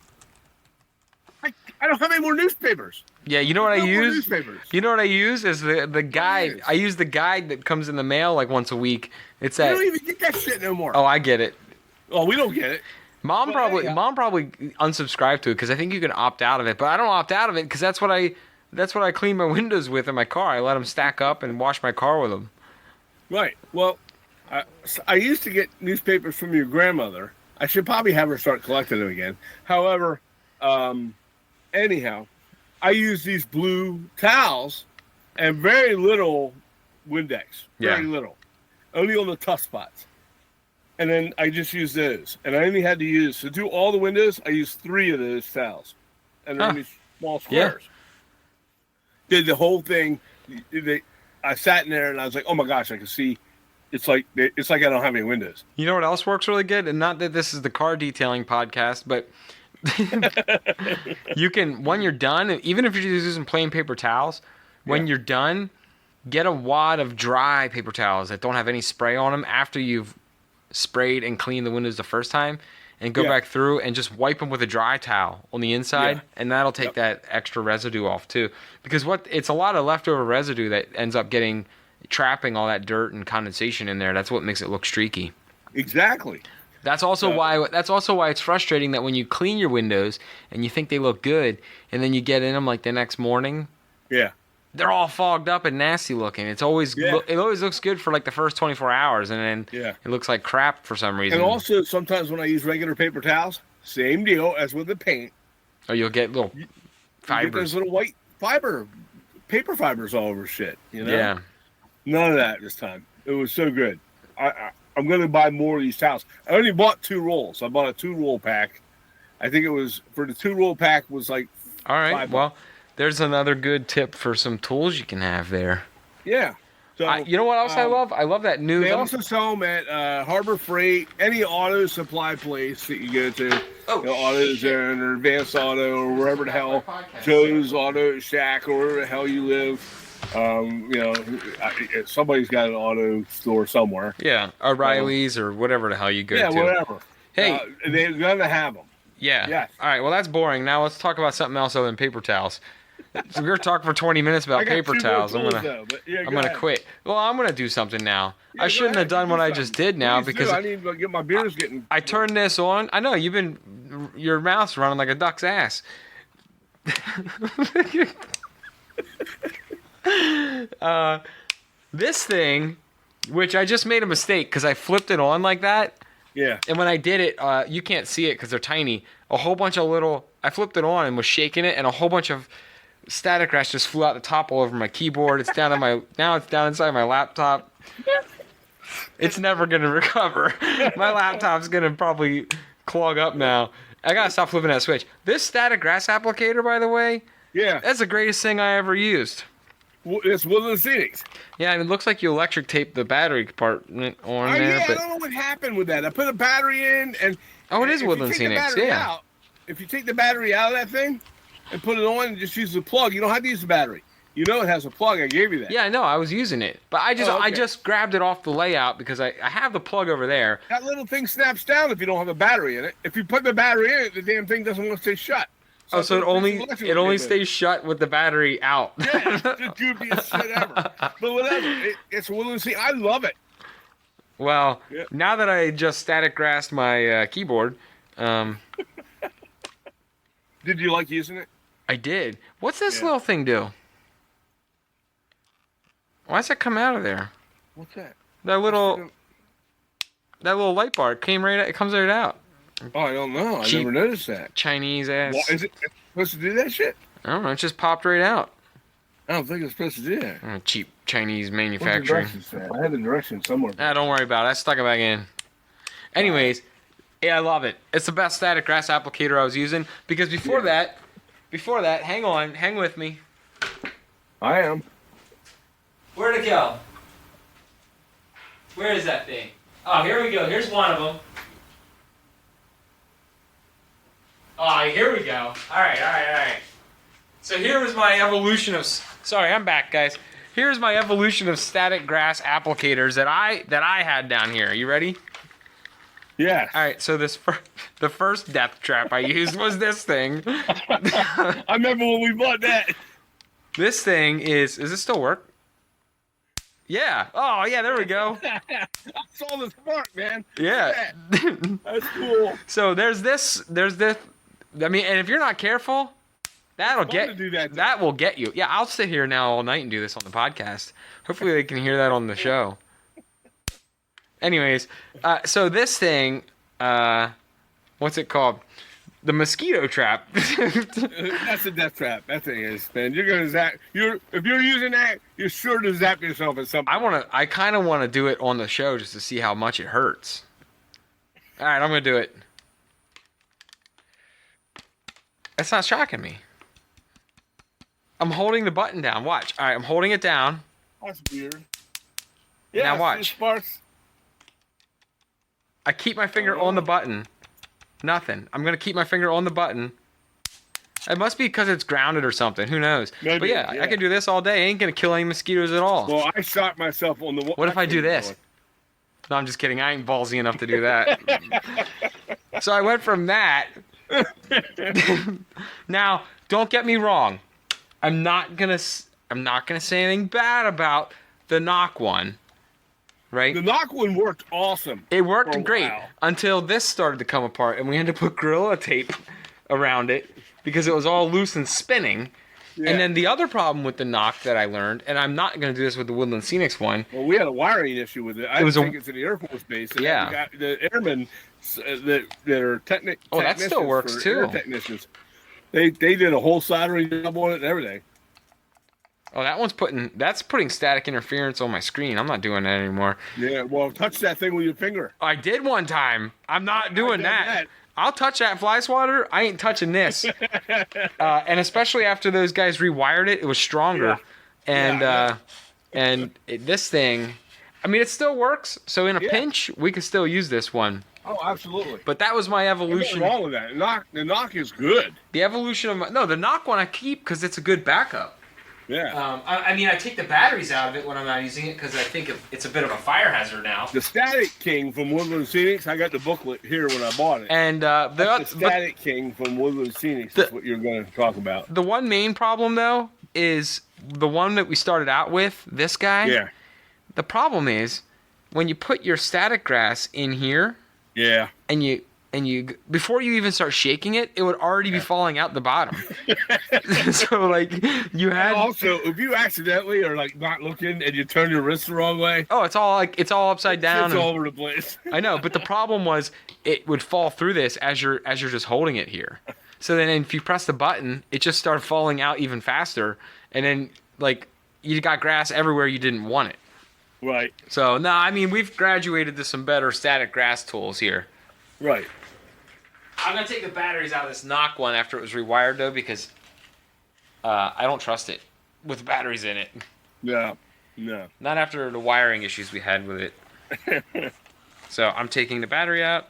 I don't have any more newspapers. Yeah, you know what I use? Newspapers. You know what I use is the guide. I use the guide that comes in the mail like once a week. It's that. You don't even get that shit no more. Oh, I get it. Oh, we don't get it. Mom probably unsubscribed to it because I think you can opt out of it, but I don't opt out of it because that's what I clean my windows with in my car. I let them stack up and wash my car with them. Right. Well, I used to get newspapers from your grandmother. I should probably have her start collecting them again. However, anyhow, I use these blue towels and very little Windex. Very little. Only on the tough spots. And then I just use those. And I only had to use, to do all the windows, I used 3 of those towels. And they're these small squares. Yeah. Did the whole thing. I sat in there and I was like, oh my gosh, I can see. It's like I don't have any windows. You know what else works really good? And not that this is the car detailing podcast, but you can, when you're done, even if you're just using plain paper towels, when you're done, get a wad of dry paper towels that don't have any spray on them after you've sprayed and cleaned the windows the first time, and go back through and just wipe them with a dry towel on the inside, and that'll take that extra residue off too. Because it's a lot of leftover residue that ends up trapping all that dirt and condensation in there. That's what makes it look streaky. Exactly. That's also why it's frustrating that when you clean your windows and you think they look good, and then you get in them like the next morning, they're all fogged up and nasty looking. It always looks good for like the first 24 hours, and then it looks like crap for some reason. And also sometimes when I use regular paper towels, same deal as with the paint. Oh, you'll get little fibers. You get those little white paper fibers all over shit. Yeah. None of that this time. It was so good. I'm going to buy more of these towels. I only bought 2 rolls. I bought a 2-roll pack. I think it was, for the 2-roll pack was like all right. Well, there's another good tip for some tools you can have there. Yeah. So you know what else I love? I love that new. They also sell them at Harbor Freight, any auto supply place that you go to. AutoZone or Advanced Auto or wherever the hell, Joe's Auto Shack or wherever the hell you live. Somebody's got an auto store somewhere. Yeah, O'Reilly's or whatever the hell you go to. Yeah, whatever. Hey, they're gonna have them. Yeah. Yes. All right. Well, that's boring. Now let's talk about something else other than paper towels. So we were talking for 20 minutes I about got paper 2 more towels. tools, though, but yeah, I'm go gonna ahead. quit. Well, I'm gonna do something now. Yeah, I go shouldn't ahead, have done do what I something. just did now Please because do. I need to get my beers getting. I turned this on. I know your mouth's running like a duck's ass. This thing, which I just made a mistake because I flipped it on like that. Yeah. And when I did it, you can't see it because they're tiny. A whole bunch of I flipped it on and was shaking it, and a whole bunch of static rash just flew out the top all over my keyboard. It's down now it's down inside my laptop. It's never gonna recover. My laptop's gonna probably clog up now. I gotta stop flipping that switch. This static grass applicator, by the way, Yeah. that's the greatest thing I ever used. It's Woodland Scenics. Yeah, and it looks like you electric taped the battery compartment on Oh, there. yeah, But I don't know what happened with that. I put a battery in, and it is if Woodland you take the Scenics, battery yeah. out, if you take the battery out of that thing and put it on and just use the plug, you don't have to use the battery. You know it has a plug. I gave you that. Yeah, I know. I was using it, but I okay. just grabbed it off the layout because I have the plug over there. That little thing snaps down if you don't have a battery in it. If you put the battery in it, the damn thing doesn't want to stay shut. So it only stays. stays shut with the battery out. Yeah, it's the goofiest shit ever. But whatever. It's Woodland Scenics. I love it. Well, Yeah. now that I just static grassed my keyboard, Did you like using it? I did. What's this Yeah. little thing do? Why does that come out of there? What's that? That little light bar it comes right out. Oh, I don't know. I Cheap. never noticed that. Chinese ass. Well, is it supposed to do that shit? I don't know. It just popped right out. I don't think it's supposed to do that. Cheap Chinese What's the manufacturing. directions say? I had the directions somewhere. Don't worry about it. I stuck it back in. Anyways, yeah, I love it. It's the best static grass applicator I was using because before that, hang with me. I am. Where'd it go? Where is that thing? Oh, here we go. Here's one of them. Oh, here we go. All right. So here was my evolution of. Sorry, I'm back, guys. Here's my evolution of static grass applicators that I had down here. You ready? Yeah. All right. So the first death trap I used was this thing. I remember when we bought that. This thing is. Does it still work? Yeah. Oh, yeah. There we go. I saw the spark, man. Yeah. That's cool. So there's this. I mean, and if you're not careful, that'll Fun get to do that, though. that will get you. Yeah, I'll sit here now all night and do this on the podcast. Hopefully they can hear that on the show. Anyways, so this thing, what's it called? The mosquito trap. That's a death trap. That thing is, man. You're gonna zap. If you're using that, you're sure to zap yourself at some point. I kind of want to do it on the show just to see how much it hurts. All right, I'm gonna do it. It's not shocking me. I'm holding the button down. Watch. All right, I'm holding it down. That's weird. Now watch. Sparks. I keep my finger on the button. Nothing. I'm gonna keep my finger on the button. It must be because it's grounded or something. Who knows? Maybe, But yeah, yeah. I can do this all day. I ain't gonna kill any mosquitoes at all. Well, I shot myself on the. What if I do this? No, I'm just kidding. I ain't ballsy enough to do that. So I went from that. Now, don't get me wrong. I'm not gonna say anything bad about the knock one. Right? The knock one worked awesome. It worked for a great while. until this started to come apart, and we had to put Gorilla Tape around it because it was all loose and spinning. Yeah. And then the other problem with the knock that I learned, and I'm not going to do this with the Woodland Scenics one. Well, we had a wiring issue with it. I was think it's at the Air Force Base. And Yeah. the airmen that are Oh, that still technicians works for too. air technicians. They did a whole soldering job on it and everything. Oh, that's putting static interference on my screen. I'm not doing that anymore. Yeah, well, touch that thing with your finger. I did one time. I'm not doing done that. that. I'll touch that fly swatter. I ain't touching this. And especially after those guys rewired it, it was stronger. Yeah. And this thing, I mean, it still works. So in a Yeah. pinch, we could still use this one. Oh, absolutely. But that was my There's evolution. nothing wrong with that. The knock is good. The evolution of the knock one I keep because it's a good backup. Yeah. I mean, I take the batteries out of it when I'm not using it because I think it's a bit of a fire hazard now. The Static King from Woodland Scenics. I got the booklet here when I bought it. And the Static King from Woodland Scenics is what you're going to talk about. The one main problem, though, is the one that we started out with, this guy. Yeah. The problem is when you put your static grass in here. Yeah. And you before you even start shaking it, it would already be falling out the bottom. So like you had. And also, if you accidentally are like not looking and you turn your wrist the wrong way. Oh, it's all upside down. It's all over the place. I know, but the problem was it would fall through this as you're just holding it here. So then if you press the button, it just started falling out even faster, and then like you got grass everywhere you didn't want it. Right. So no, I mean we've graduated to some better static grass tools here. Right. I'm gonna take the batteries out of this knock one after it was rewired though because I don't trust it with batteries in it. Yeah. No. Not after the wiring issues we had with it. So I'm taking the battery out.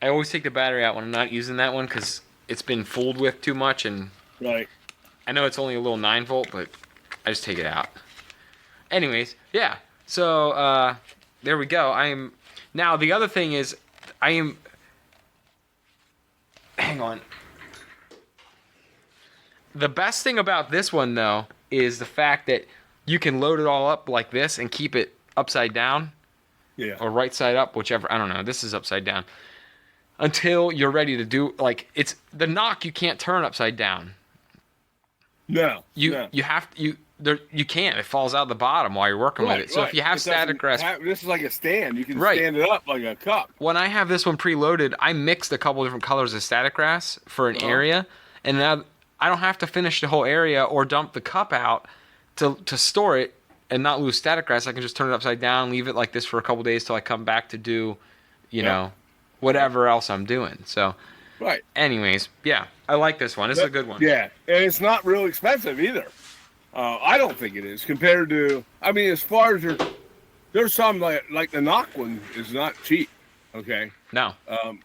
I always take the battery out when I'm not using that one because it's been fooled with too much, and right. I know it's only a little 9-volt, but I just take it out. Anyways, yeah. So there we go. Now the other thing is hang on. The best thing about this one, though, is the fact that you can load it all up like this and keep it upside down. Yeah. Or right side up, whichever. I don't know. This is upside down. Until you're ready to do, like, it's the knock you can't turn upside down. No. You can't. It falls out the bottom while you're working with it. So if you have static grass, this is like a stand. You can stand it up like a cup. When I have this one preloaded, I mixed a couple different colors of static grass for an area, and now I don't have to finish the whole area or dump the cup out to store it and not lose static grass. I can just turn it upside down, leave it like this for a couple days till I come back to do, you know, whatever else I'm doing. So, right. Anyways, yeah, I like this one. It's a good one. Yeah, and it's not real expensive either. I don't think it is compared to. I mean, as far as there's some like the knock one is not cheap. Okay. No.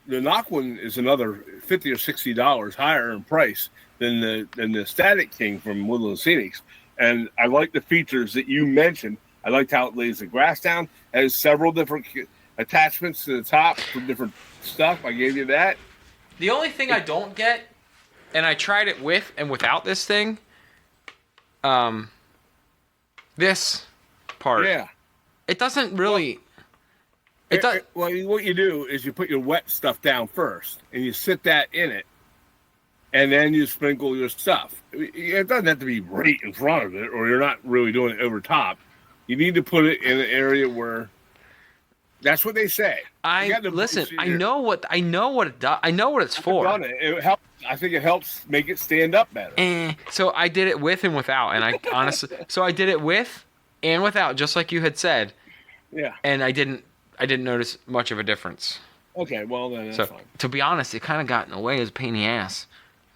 The knock one is another $50 or $60 higher in price than the Static King from Woodland Scenics, and I like the features that you mentioned. I liked how it lays the grass down. It has several different attachments to the top for different stuff. I gave you that. The only thing I don't get, and I tried it with and without this thing. This part. Yeah. It doesn't really. Well, what you do is you put your wet stuff down first, and you sit that in it, and then you sprinkle your stuff. It doesn't have to be right in front of it, or you're not really doing it over top. You need to put it in an area where. That's what they say. Listen. I know what it does. I know what it's for. It helps. I think it helps make it stand up better. So I did it with and without, and I honestly, so I did it with and without, just like you had said. Yeah. And I didn't notice much of a difference. Okay, well then that's fine. To be honest, it kind of got in the way as a pain in the ass.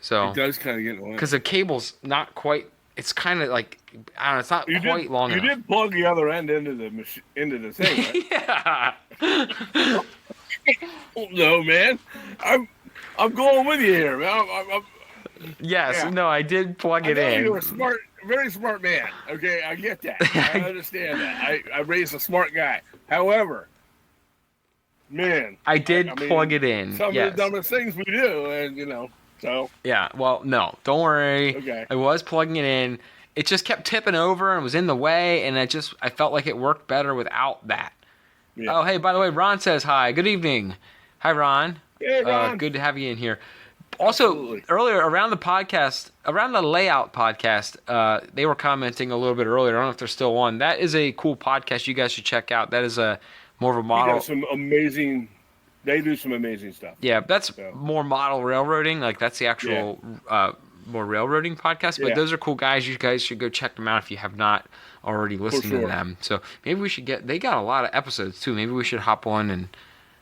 So it does kind of get in the way because the cable's not quite. It's kind of like I don't know. It's not quite long enough. You did plug the other end into the thing, right? Yeah. No, man. I'm going with you here, man. Yes. Yeah. No, I did plug it in. You're a very smart man. Okay, I get that. I understand that. I raised a smart guy. However, man, I did plug it in. Some of the dumbest things we do, and so. Yeah. Well, no, don't worry. Okay. I was plugging it in. It just kept tipping over and was in the way, and I felt like it worked better without that. Yeah. Oh, hey, by the way, Ron says hi. Good evening. Hi, Ron. Hey, Ron. Good to have you in here. Also, Absolutely. Earlier around the layout podcast, they were commenting a little bit earlier. I don't know if they're still on. That is a cool podcast you guys should check out. That is more of a model. They do some amazing stuff. Yeah, that's more model railroading. Like that's the actual more railroading podcast. But those are cool guys. You guys should go check them out if you have not already listened to them. So maybe we should they got a lot of episodes too. Maybe we should hop on and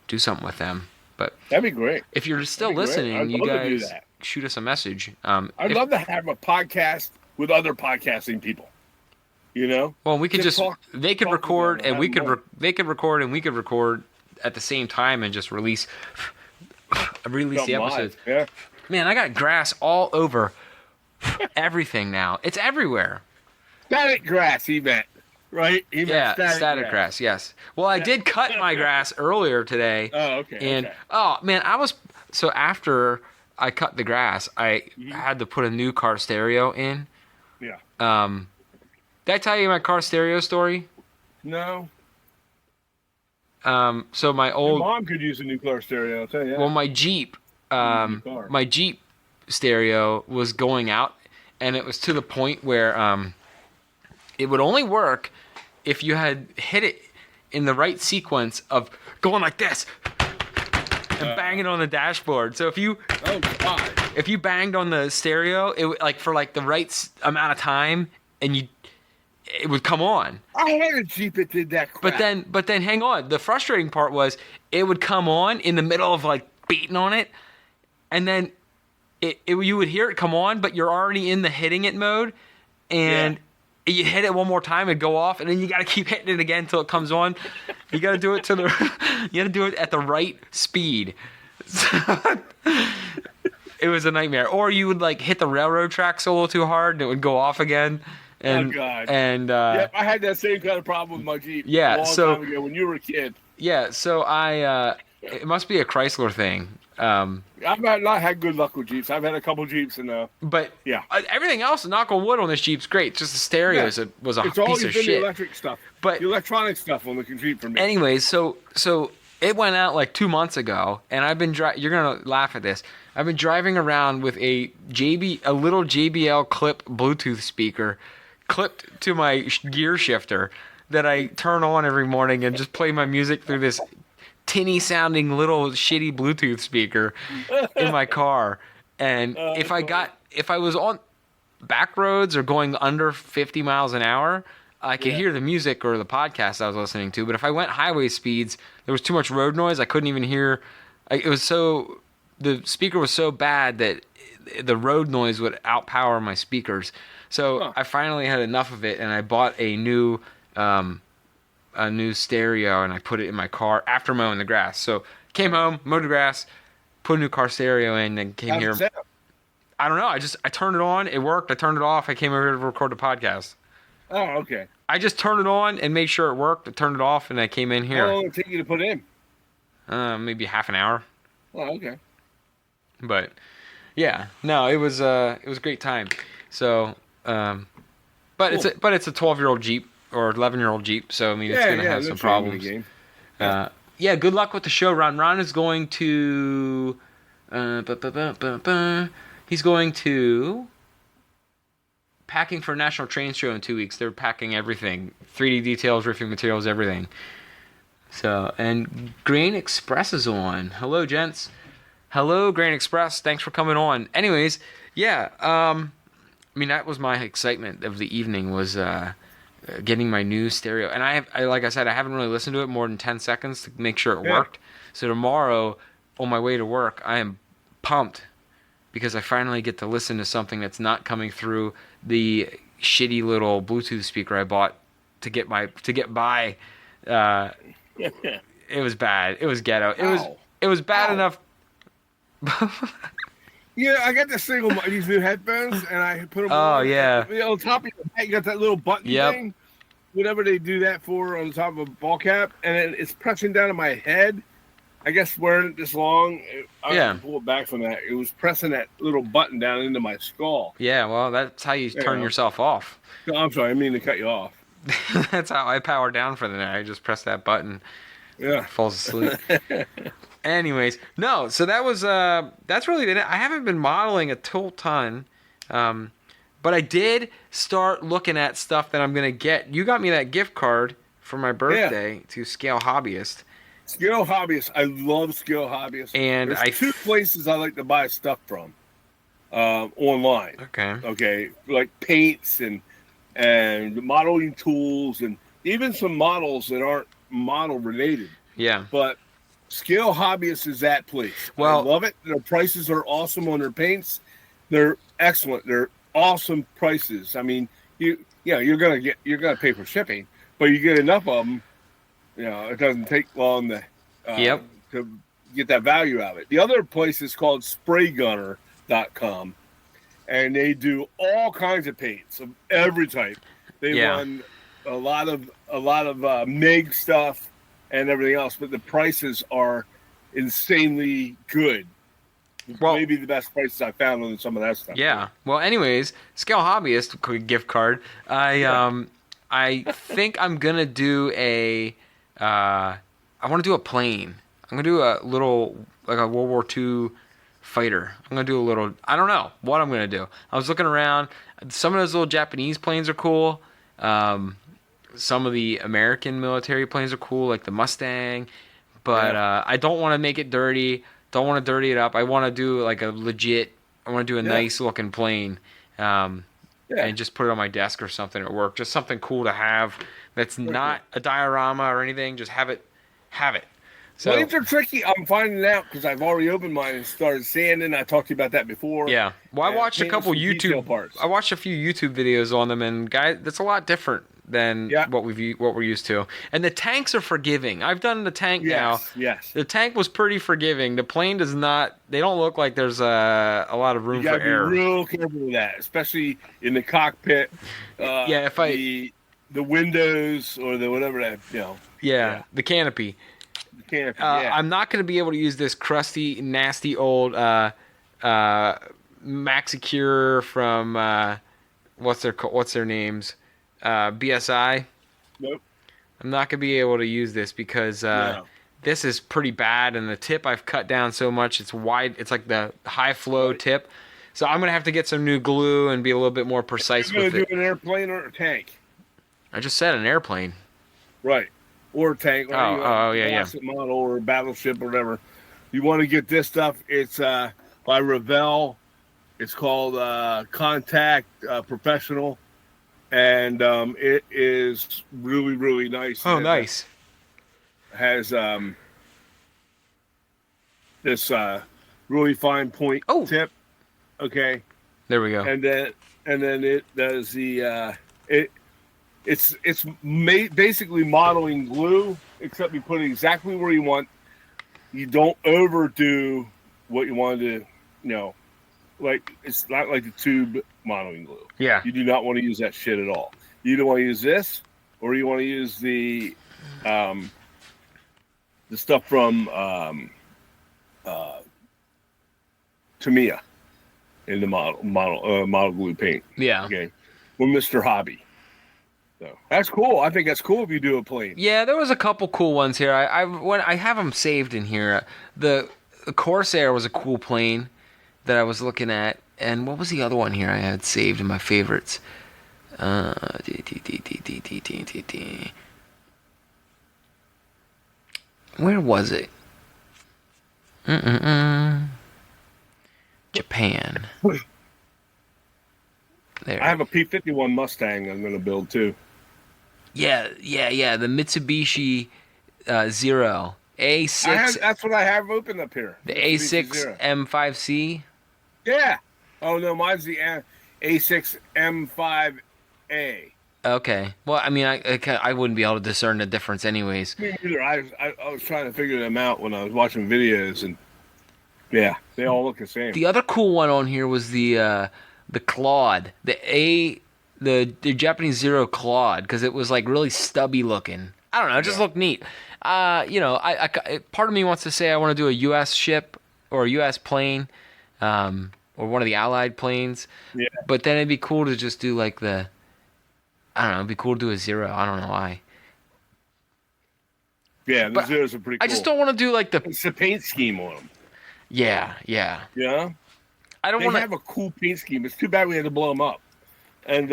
do something with them. But that'd be great. If you're still listening, you guys shoot us a message. I'd love to have a podcast with other podcasting people. Well, we could they could record and we could they could record and we could record at the same time and just release the episodes. Yeah. Man, I got grass all over everything now. It's everywhere. Static grass, he meant. Right? He meant Yeah, static grass. Yes. Well, I did cut my grass earlier today. Oh, okay. And okay. oh man, so after I cut the grass, I had to put a new car stereo in. Yeah. Did I tell you my car stereo story? No. So my Your old mom could use a new car stereo, I'll tell you. well, my Jeep, my Jeep stereo was going out, and it was to the point where it would only work if you had hit it in the right sequence of going like this and banging on the dashboard. So if you Oh, God. if you banged on the stereo, it would, like for like the right amount of time, and it would come on. I had a Jeep that did that crap. But then hang on. The frustrating part was it would come on in the middle of like beating on it, and then you would hear it come on, but you're already in the hitting it mode, and you hit it one more time and go off, and then you got to keep hitting it again until it comes on. You got to do it you got to do it at the right speed. It was a nightmare. Or you would like hit the railroad tracks a little too hard, and it would go off again. And, oh, God. And yep, I had that same kind of problem with my Jeep. Yeah, a long time ago when you were a kid. Yeah, so it must be a Chrysler thing. I've not had good luck with Jeeps. I've had a couple Jeeps and but yeah, everything else, knock on wood, on this Jeep's great. Just the stereo was a it's piece always of been shit. the electric stuff, but the electronic stuff on the Jeep for me. Anyways, so it went out like 2 months ago, and I've been you're gonna laugh at this. I've been driving around with a little JBL clip Bluetooth speaker clipped to my gear shifter that I turn on every morning and just play my music through this tinny sounding little shitty Bluetooth speaker in my car. And if I was on back roads or going under 50 miles an hour, I could hear the music or the podcast I was listening to. But if I went highway speeds, there was too much road noise. I couldn't even hear. The speaker was so bad that the road noise would outpower my speakers. So I finally had enough of it, and I bought a new stereo, and I put it in my car after mowing the grass. So came home, mowed the grass, put a new car stereo in, and came here. I don't know. I turned it on. It worked. I turned it off. I came over here to record the podcast. Oh, okay. I just turned it on and made sure it worked. I turned it off, and I came in here. How long did it take you to put in? Maybe half an hour. Oh, okay. But yeah, no, it was a great time. So, but cool. it's a 12-year-old Jeep or 11-year-old Jeep. So I mean, it's gonna have some problems. Yeah, good luck with the show, Ron. Ron is going to. He's going to packing for a national train show in 2 weeks. They're packing everything, 3D details, roofing materials, everything. So, and Grain Express is on. Hello, gents. Hello, Grain Express. Thanks for coming on. Anyways, yeah. I mean, that was my excitement of the evening was getting my new stereo. And I like I said, I haven't really listened to it more than 10 seconds to make sure it worked. So tomorrow, on my way to work, I am pumped because I finally get to listen to something that's not coming through the shitty little Bluetooth speaker I bought to get by. It was bad. It was ghetto. It was bad enough. Yeah, I got this thing on these new headphones, and I put them on. Yeah. On top of your head, you got that little button thing. Whatever they do that for on the top of a ball cap, and it's pressing down on my head. I guess wearing it this long, I can pull it back from that. It was pressing that little button down into my skull. Yeah, well, that's how you turn yourself off. No, I'm sorry, I mean to cut you off. That's how I power down for the night. I just press that button. Yeah. Falls asleep. Anyways, no, so that was that's really been it. I haven't been modeling a ton, but I did start looking at stuff that I'm gonna get. You got me that gift card for my birthday to Scale Hobbyist. Scale Hobbyist, I love Scale Hobbyist. And there's two places I like to buy stuff from online. Okay, like paints and modeling tools and even some models that aren't model related. Yeah, but Scale Hobbyist is that place. Well, I love it. Their prices are awesome on their paints. They're excellent. They're awesome prices. I mean, you're gonna pay for shipping, but you get enough of them. You know, it doesn't take long to get that value out of it. The other place is called spraygunner.com, and they do all kinds of paints of every type. They run a lot of MIG stuff and everything else, but the prices are insanely good. Well, maybe the best prices I found on some of that stuff. Yeah. Well, anyways, Scale Hobbyist, quick gift card. I think I'm gonna do I want to do a plane. I'm gonna do a little like a World War II fighter. I'm gonna do a little. I don't know what I'm gonna do. I was looking around. Some of those little Japanese planes are cool. Some of the American military planes are cool, like the Mustang. But I don't want to make it dirty. Don't want to dirty it up. I want to do like a legit. I want to do a nice looking plane, and just put it on my desk or something at work. Just something cool to have. That's not a diorama or anything. Just have it. So, planes are tricky. I'm finding out because I've already opened mine and started sanding. I talked to you about that before. Yeah. Well, I watched a couple YouTube parts. I watched a few YouTube videos on them, and guys, that's a lot different than what we're used to. And the tanks are forgiving. I've done the tank now. Yes. The tank was pretty forgiving. The plane does not. They don't look like there's a lot of room for error. Be real careful with that, especially in the cockpit. The windows or the whatever that the canopy. I'm not going to be able to use this crusty, nasty old Maxicure from what's their names? BSI. Nope. I'm not going to be able to use this because this is pretty bad, and the tip I've cut down so much it's wide. It's like the high flow tip. So I'm going to have to get some new glue and be a little bit more precise with it. You're going to do an airplane or a tank? I just said an airplane. Right. Or a tank. Or model or a battleship or whatever. You want to get this stuff. It's by Revell. It's called Contact Professional. And it is really, really nice. Oh, nice. Has this really fine point tip. Okay. There we go. And then it does the it's basically modeling glue, except you put it exactly where you want. You don't overdo what you want to, like it's not like the tube modeling glue. Yeah. You do not want to use that shit at all. You either want to use this or you want to use the stuff from Tamiya in the model glue paint. Yeah. Okay. We're Mr. Hobby. So that's cool. I think that's cool if you do a plane. Yeah, there was a couple cool ones here. I have them saved in here. The Corsair was a cool plane that I was looking at. And what was the other one here I had saved in my favorites? Where was it? Japan. There. I have a P-51 Mustang I'm going to build too. Yeah. The Mitsubishi Zero A6. That's what I have open up here. The A6 M5C. Yeah. Oh no, mine's the A6 M5A. Okay. Well, I mean, I wouldn't be able to discern the difference, anyways. Me neither. I was trying to figure them out when I was watching videos, and yeah, they all look the same. The other cool one on here was the Claude, the Japanese Zero Claude, because it was like really stubby looking. I don't know, it just looked neat. I part of me wants to say I want to do a U.S. ship or a U.S. plane, or one of the Allied planes. Yeah. But then it'd be cool to just do like I don't know, it'd be cool to do a Zero. I don't know why. Yeah, the Zeros are pretty cool. I just don't want to do like it's a paint scheme on them. Yeah. Yeah. I don't want to have a cool paint scheme. It's too bad we had to blow them up. And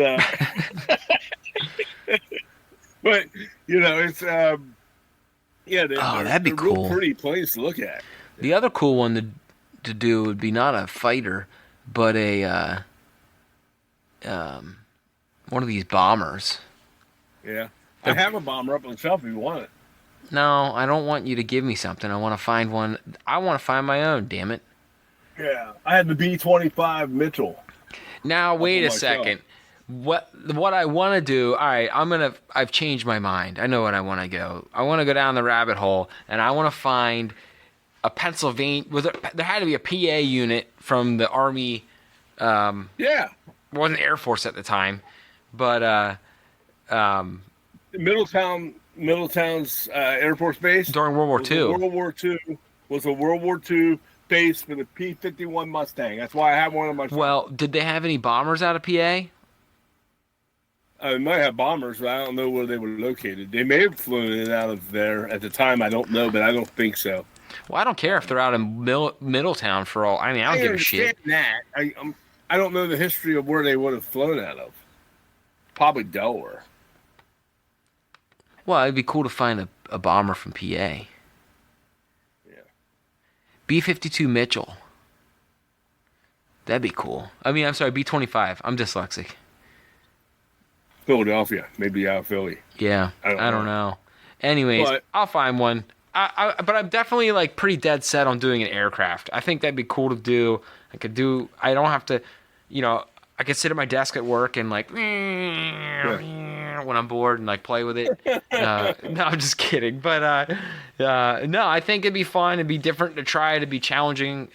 but it's that'd be cool. Real pretty planes to look at. The other cool one to do would be not a fighter, but a one of these bombers. Yeah, I have a bomber up on the shelf if you want it. No, I don't want you to give me something. I want to find one. I want to find my own. Damn it. Yeah, I had the B-25 Mitchell. Now wait a second. What I want to do? All right, I've changed my mind. I know what I want to go. I want to go down the rabbit hole, and I want to find a Pennsylvania. There had to be a PA unit from the Army Yeah. Wasn't Air Force at the time, but Middletown's Air Force Base during World War II. Was a World War II base for the P-51 Mustang. That's why I have one of my. Well, did they have any bombers out of PA? They might have bombers, but I don't know where they were located. They may have flown in and out of there at the time. I don't know, but I don't think so. Well, I don't care if they're out in Middletown for all. I mean, I don't give a shit. That. I don't know the history of where they would have flown out of. Probably Delaware. Well, it'd be cool to find a bomber from PA. Yeah. B-52 Mitchell. That'd be cool. I mean, I'm sorry, B-25. I'm dyslexic. Philadelphia, maybe out of Philly. Yeah, I don't know. Anyways, but I'll find one. But I'm definitely like pretty dead set on doing an aircraft. I think that'd be cool to do. I don't have to, I could sit at my desk at work and like when I'm bored and like play with it. No, I'm just kidding. But no, I think it'd be fun. It'd be different to try. It'd be challenging.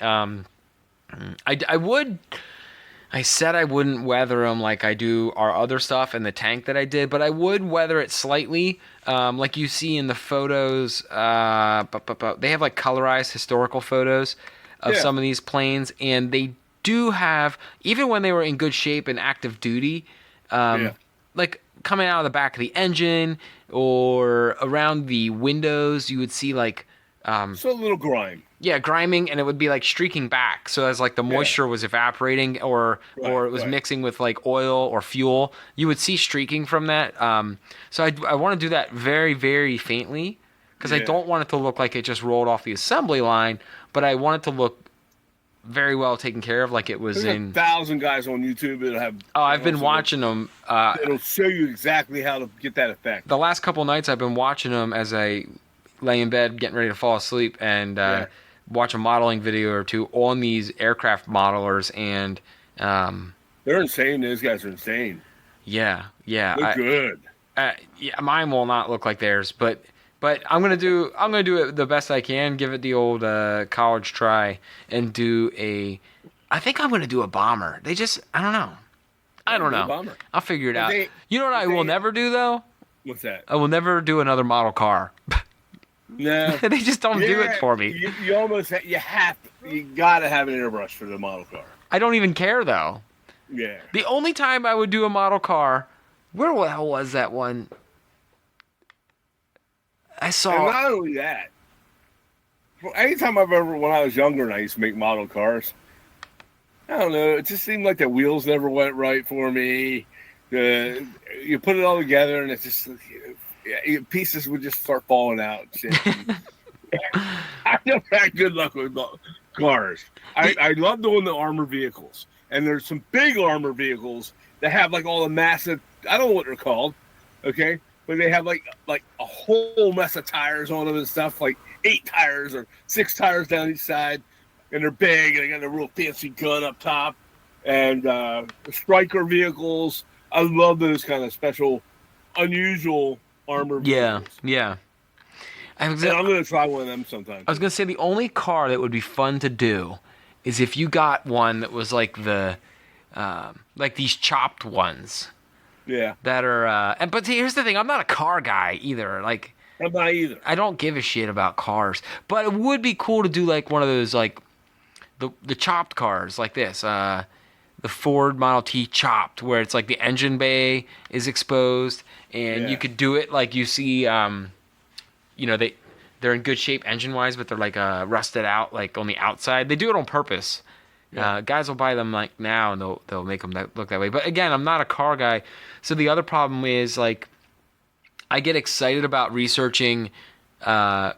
I said I wouldn't weather them like I do our other stuff and the tank that I did, but I would weather it slightly, like you see in the photos. They have like colorized historical photos of some of these planes, and they do have, even when they were in good shape and active duty, like coming out of the back of the engine or around the windows, you would see like so a little grime. Yeah, griming, and it would be like streaking back. So as like the moisture was evaporating or it was mixing with like oil or fuel, you would see streaking from that. So I want to do that very, very faintly because I don't want it to look like it just rolled off the assembly line, but I want it to look very well taken care of, like it was There's in 1,000 guys on YouTube that'll have. Oh, I've been watching them. It'll show you exactly how to get that effect. The last couple nights I've been watching them as I lay in bed getting ready to fall asleep and watch a modeling video or two on these aircraft modelers, and they're insane. Those guys are insane. Yeah. They're good. Yeah, mine will not look like theirs, but I'm gonna do it the best I can. Give it the old college try and do a. I think I'm gonna do a bomber. I don't know. Bomber. I'll figure it out. You know what I will never do though? What's that? I will never do another model car. No, they just don't do it for me. You gotta have an airbrush for the model car. I don't even care though. Yeah. The only time I would do a model car, where the hell was that one? I saw. And not only that, anytime when I was younger and I used to make model cars, I don't know, it just seemed like the wheels never went right for me. You put it all together and it's just. Pieces would just start falling out. I never had good luck with cars. I love doing the armored vehicles. And there's some big armored vehicles that have like all the massive, I don't know what they're called, okay? But they have like a whole mess of tires on them and stuff, like 8 tires or 6 tires down each side. And they're big and they got a real fancy gun up top. And striker vehicles. I love those kind of special, unusual armor vehicles. Yeah. I'm going to try one of them sometime. I was going to say the only car that would be fun to do is if you got one that was like like these chopped ones. Yeah. That are but here's the thing, I'm not a car guy either. Like I'm not either. I don't give a shit about cars, but it would be cool to do like one of those like the chopped cars like this. The Ford Model T chopped, where it's like the engine bay is exposed, and you could do it like you see, they're in good shape engine-wise, but they're like rusted out, like on the outside. They do it on purpose. Yeah. Guys will buy them like now, and they'll make them look that way. But again, I'm not a car guy, so the other problem is like I get excited about researching a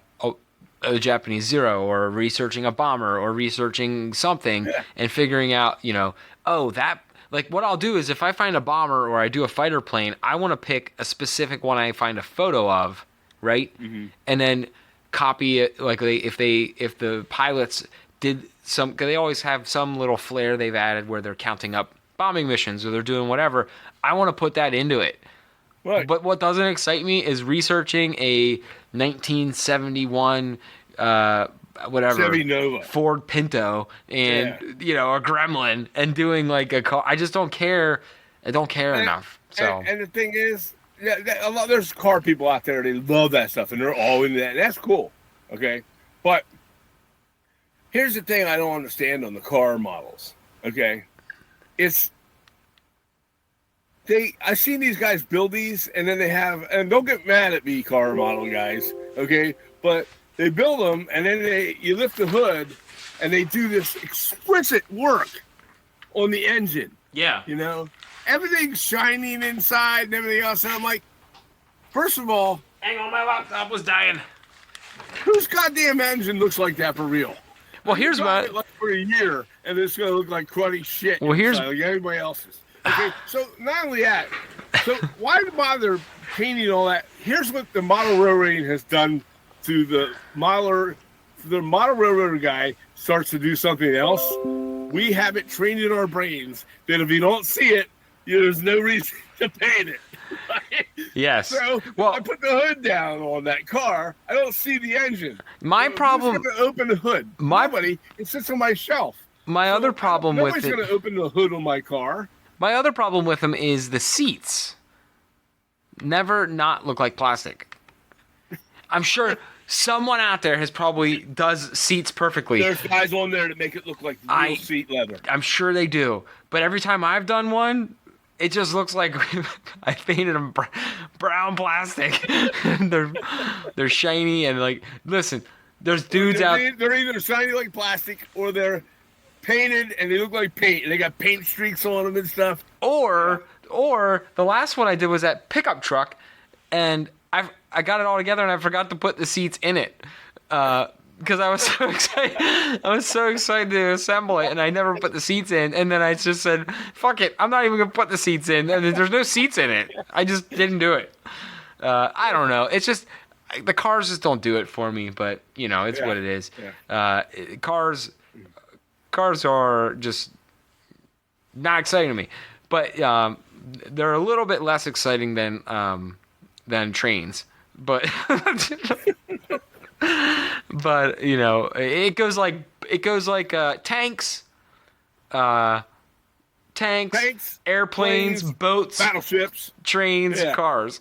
Japanese Zero or researching a bomber or researching something and figuring out, what I'll do is if I find a bomber or I do a fighter plane, I want to pick a specific one I find a photo of, right? Mm-hmm. And then copy it. Like if the pilots did some, cause they always have some little flair they've added where they're counting up bombing missions or they're doing whatever. I want to put that into it. Right. But what doesn't excite me is researching a 1971 whatever Chevy Nova, Ford Pinto, and a Gremlin, and doing like a car. I just don't care. I don't care enough. So and the thing is, there's car people out there. They love that stuff, and they're all into that. And that's cool. Okay, but here's the thing I don't understand on the car models. Okay, I've seen these guys build these, and then they have, and don't get mad at me, car model guys, okay? But they build them, and then you lift the hood, and they do this exquisite work on the engine. yeah, everything's shining inside and everything else. And I'm like, first of all, hang on, my laptop was dying. whose goddamn engine looks like that for real? Well, here's my. Like for a year, and it's gonna look like cruddy shit. Well, here's like everybody else's. Okay, so not only that, so why bother painting all that? Here's what the model railroading has done to the modeler. The model railroader guy starts to do something else. We have it trained in our brains that if you don't see it, there's no reason to paint it. Right? Yes. So well, I put the hood down on that car. I don't see the engine. My problem. Who's gonna open the hood? Nobody. It sits on my shelf. My other problem with it. Nobody's gonna open the hood on my car. My other problem with them is the seats never not look like plastic. I'm sure someone out there does seats perfectly. There's guys on there that make it look like real seat leather. I'm sure they do. But every time I've done one, it just looks like I painted them brown plastic. they're shiny and like, listen, there's dudes out. They're either shiny like plastic or they're painted and they look like paint and they got paint streaks on them and stuff. Or the last one I did was that pickup truck, and I got it all together and I forgot to put the seats in it because I was so excited. I was so excited to assemble it, and I never put the seats in. And then I just said, "Fuck it, I'm not even gonna put the seats in." And there's no seats in it. I just didn't do it. I don't know. It's just the cars just don't do it for me. But it's what it is. Yeah. Cars are just not exciting to me, but they're a little bit less exciting than trains. But but it goes like tanks, airplanes, boats, battleships, trains, cars.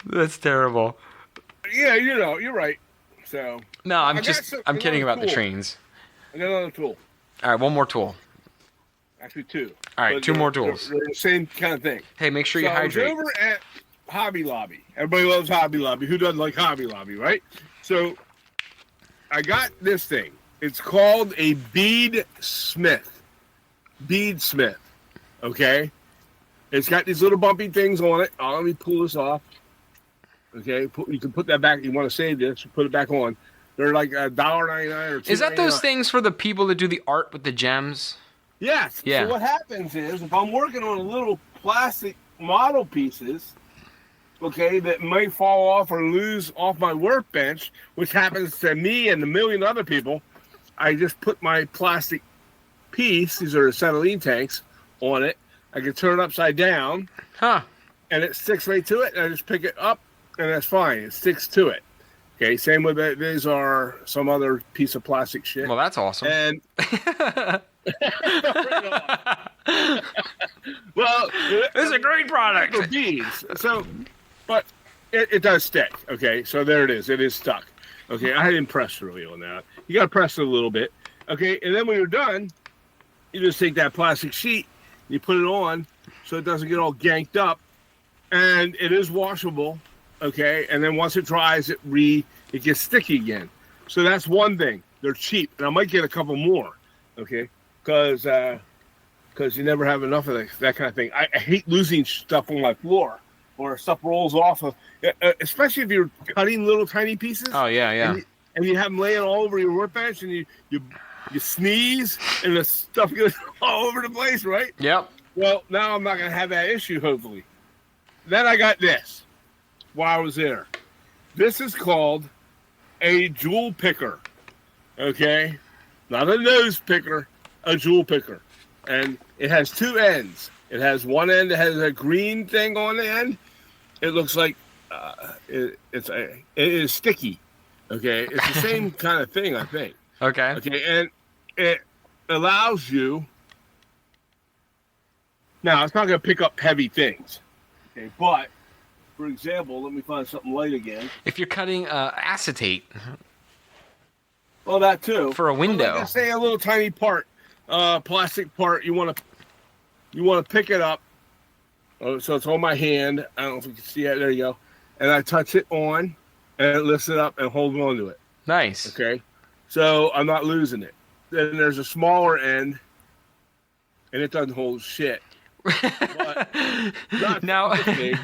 That's terrible. Yeah, you're right. So no, I'm kidding about the trains. I got another tool. All right, one more tool. Actually, two. All right, two more tools. They're the same kind of thing. Hey, make sure you hydrate. I was over at Hobby Lobby. Everybody loves Hobby Lobby. Who doesn't like Hobby Lobby, right? So I got this thing. It's called a bead smith. Bead smith. Okay? It's got these little bumpy things on it. Let me pull this off. Okay? You can put that back. You want to save this, put it back on. They're like $1.99 or $2.99. Is that those things for the people that do the art with the gems? Yes. Yeah. So what happens is, if I'm working on little plastic model pieces, okay, that might fall off or lose off my workbench, which happens to me and a million other people, I just put my plastic piece, these are acetylene tanks, on it. I can turn it upside down. Huh. And it sticks right to it, and I just pick it up, and that's fine. It sticks to it. Okay, same with that. These are some other piece of plastic shit. Well, that's awesome. And well, this is a great product. For beads. So, but it does stick. Okay, so there it is. It is stuck. Okay, I didn't press really on that. You got to press it a little bit. Okay, and then when you're done, you just take that plastic sheet, you put it on, so it doesn't get all ganked up, and it is washable. Okay, and then once it dries, it gets sticky again. So that's one thing. They're cheap, and I might get a couple more. Okay, because you never have enough of that kind of thing. I hate losing stuff on my floor or stuff rolls off of, especially if you're cutting little tiny pieces. Oh yeah. And you have them laying all over your workbench, and you sneeze, and the stuff goes all over the place, right? Yep. Well, now I'm not gonna have that issue, hopefully. Then I got this. While I was there, this is called a jewel picker. Okay, not a nose picker, a jewel picker, and it has two ends. It has one end that has a green thing on the end. It looks like it is sticky. Okay, it's the same kind of thing, I think. Okay. Okay, and it allows you. Now, it's not going to pick up heavy things. Okay, but for example, let me find something light again. If you're cutting acetate Well, that too. for a window. Like I say, a little tiny part, plastic part. You want to pick it up. Oh, so it's on my hand. I don't know if you can see it. There you go. And I touch it on, and it lifts it up and holds on to it. Nice. Okay, so I'm not losing it. Then there's a smaller end, and it doesn't hold shit. But Now, it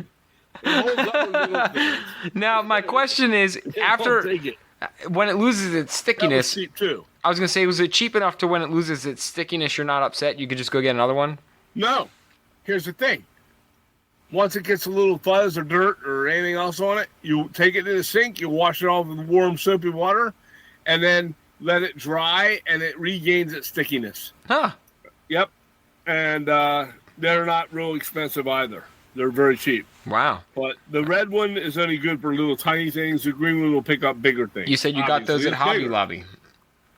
holds up with little things. now my question is, after when it loses its That was stickiness, cheap too. I was gonna say, was it cheap enough to when it loses its stickiness, you're not upset? You could just go get another one. No. Here's the thing. Once it gets a little fuzz or dirt or anything else on it, you take it to the sink, you wash it off with warm soapy water, and then let it dry, and it regains its stickiness. Huh. Yep. And they're not real expensive either. They're very cheap. Wow. But the red one is only good for little tiny things. The green one will pick up bigger things. You said you got those Obviously, at it's Hobby bigger. Lobby.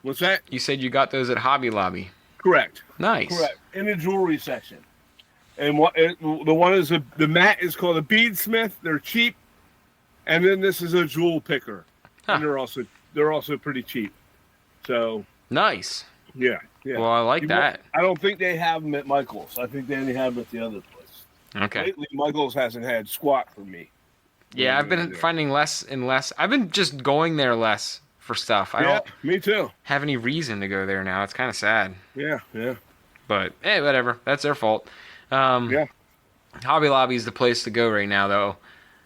What's that? You said you got those at Hobby Lobby. Correct. Nice. Correct. In the jewelry section. And the one is the mat is called a beadsmith. They're cheap. And then this is a jewel picker. Huh. And they're also pretty cheap. So Nice. yeah. Well, I like that. I don't think they have them at Michael's. I think they only have them at the other place. Okay. Lately, Michael's hasn't had squat for me. Yeah, I've been finding less and less. I've been just going there less for stuff. I don't me too. have any reason to go there now. It's kind of sad. Yeah. But hey, whatever. That's their fault. Yeah. Hobby Lobby is the place to go right now, though.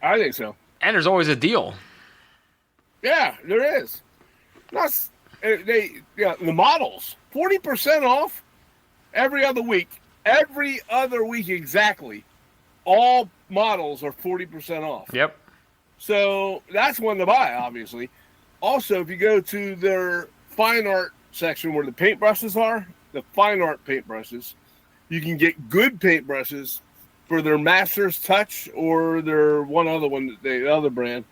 I think so. And there's always a deal. Yeah, there is. The models 40% off every other week. Every other week exactly. All models are 40% off. Yep. So that's one to buy, obviously. Also, if you go to their fine art section where the paintbrushes are, the fine art paintbrushes, you can get good paintbrushes for their Master's Touch or their one other one, the other brand.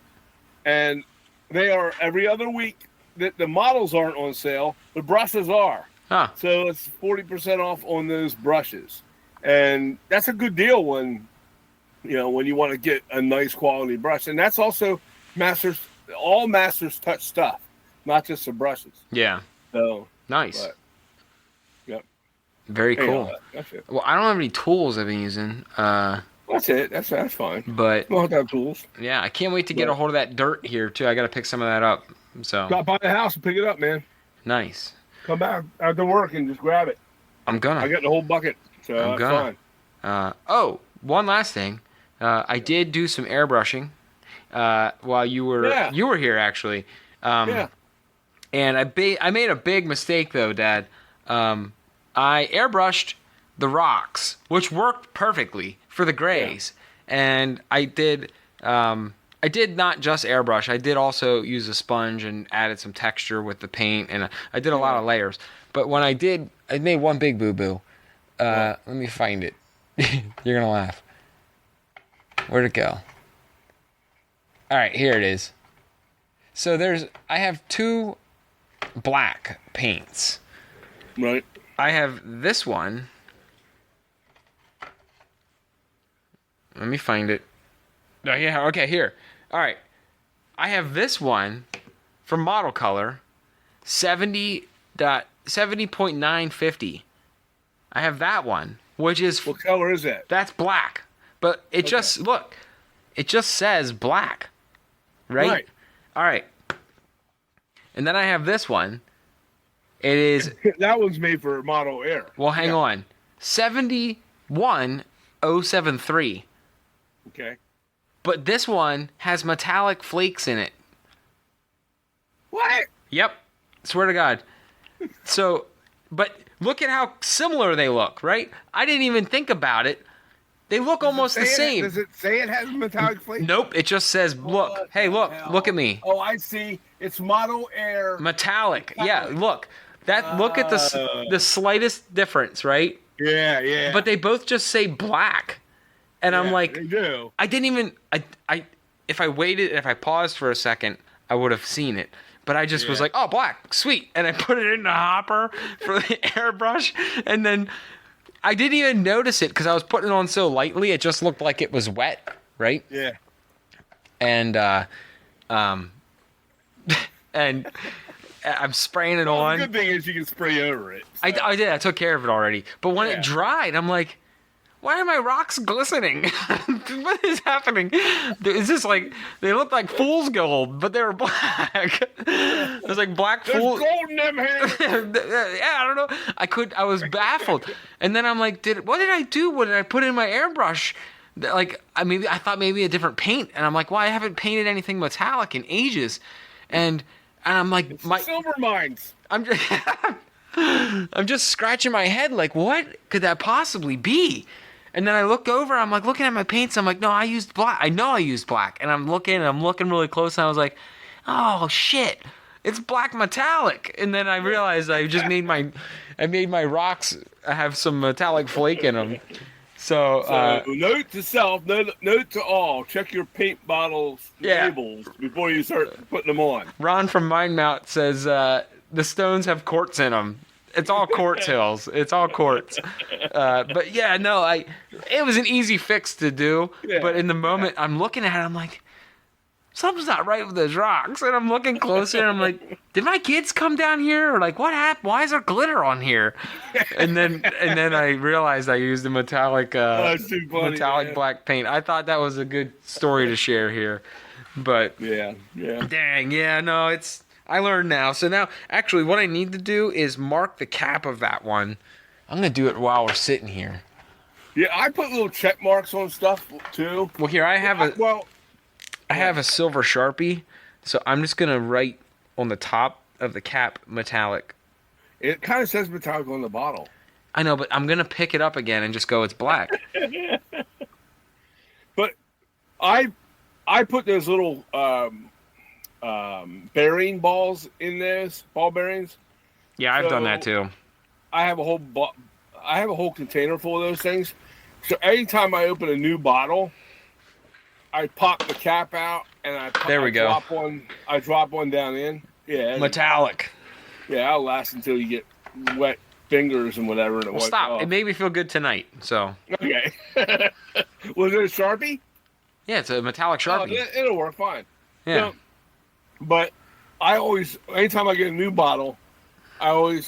And they are every other week. The models aren't on sale. The brushes are. Huh. So it's 40% off on those brushes. And that's a good deal when you want to get a nice quality brush. And that's also all Master's Touch stuff, not just the brushes. Yeah. So Nice. Yep. Very cool. That's it. Well, I don't have any tools I've been using. That's it. That's fine. But You don't have to have tools. yeah, I can't wait to get a hold of that dirt here too. I got to pick some of that up. So Stop by the house and pick it up, man. nice. Come back after work and just grab it. I'm I gonna. got the whole bucket. So I'm that's gonna. fine. Oh, one last thing. I did do some airbrushing while you were here actually. Yeah. And I made a big mistake though, Dad. I airbrushed the rocks, which worked perfectly for the grays, and I did not just airbrush. I did also use a sponge and added some texture with the paint, and I did a lot of layers. But when I made one big boo-boo. Let me find it. You're gonna laugh. Where'd it go? All right, here it is. So I have two black paints. Right. I have this one. Let me find it. Oh, yeah, okay, here. All right. I have this one from Model Color, 70.950. I have that one, which is... What color is that? That's black. But it just says black. Right? All right. And then I have this one. It is... That one's made for Model Air. Well, hang on. 71073. Okay. But this one has metallic flakes in it. What? Yep. Swear to God. So, but look at how similar they look, right? I didn't even think about it. They look almost the same. Does it say it has metallic flakes? Nope. It just says, look. Hey, look. Look at me. Oh, I see. It's Model Air. Metallic. Yeah, look. Look at the slightest difference, right? Yeah. But they both just say black. And I'm like, they do. I didn't even, if I waited, if I paused for a second, I would have seen it. But I just was like, oh, black, sweet. And I put it in the hopper for the airbrush. And then I didn't even notice it because I was putting it on so lightly. It just looked like it was wet, right? Yeah. And and I'm spraying it on. The good thing is you can spray over it. So. I did. I took care of it already. But when it dried, I'm like, why are my rocks glistening? What is happening? Is this like, they look like fool's gold, but they were black. It was like black fool. There's gold in them hands. Yeah, I don't know. I was baffled. And then I'm like, what did I do? What did I put in my airbrush? Like, I thought maybe a different paint. And I'm like, well, I haven't painted anything metallic in ages. And I'm like, silver mines. I'm just scratching my head like, what could that possibly be? And then I look over, I'm like looking at my paints, I'm like, no, I used black. I know I used black. And I'm looking really close, and I was like, oh shit, it's black metallic. And then I realized I just made my rocks have some metallic flake in them. So note to self, note to all, check your paint bottles labels before you start putting them on. Ron from Mindmount says the stones have quartz in them. It's all quartz hills. It's all quartz. But yeah, no, it was an easy fix to do. Yeah. But in the moment, I'm looking at it, I'm like, something's not right with those rocks. And I'm looking closer, and I'm like, did my kids come down here? Or like, what happened? Why is there glitter on here? And then I realized I used a metallic black paint. I thought that was a good story to share here. But yeah. Dang, yeah, no, I learned now. So now, actually, what I need to do is mark the cap of that one. I'm going to do it while we're sitting here. Yeah, I put little check marks on stuff, too. Well, here, I have a silver Sharpie, so I'm just going to write on the top of the cap metallic. It kind of says metallic on the bottle. I know, but I'm going to pick it up again and just go, it's black. But I put those little... bearing balls in this, ball bearings. Yeah, I've done that too. I have a whole container full of those things. So anytime I open a new bottle, I pop the cap out and I drop one down in. Yeah, metallic. Yeah, I'll last until you get wet fingers and whatever. And stop! Off. It made me feel good tonight. So okay. Was it a Sharpie? Yeah, it's a metallic Sharpie. Oh, it'll work fine. Yeah. But anytime I get a new bottle, I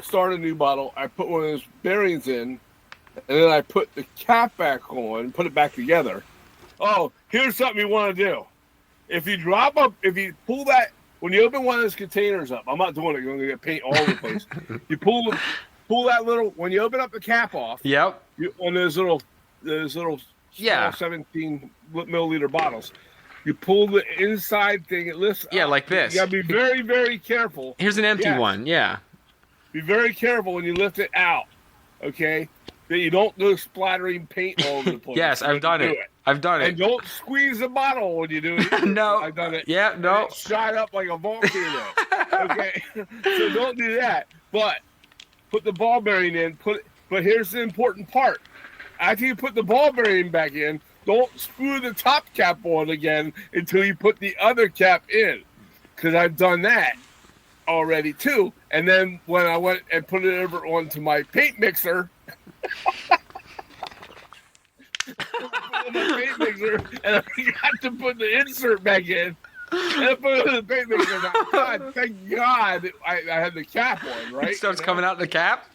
start a new bottle, I put one of those bearings in, and then I put the cap back on, put it back together. Oh, here's something you want to do. If you pull that, when you open one of those containers up, I'm not doing it, you're going to get paint all over the place. You pull that little, when you open up the cap off, yep. On those little small 17 milliliter bottles, you pull the inside thing, it lifts up. Like this. You gotta be very, very careful. Here's an empty one, yeah. Be very careful when you lift it out, okay? That you don't go splattering paint all over the place. Yes, I've done it. I've done it. And don't squeeze the bottle when you do it. No. I've done it. Yeah, no. It shot up like a volcano. Okay? So don't do that. But put the ball bearing in, but here's the important part. After you put the ball bearing back in, don't screw the top cap on again until you put the other cap in. Because I've done that already too. And then when I went and put it over onto my paint mixer, and I forgot to put the insert back in. And I put it in the paint mixer. God, thank God I had the cap on, right? It starts coming out the cap?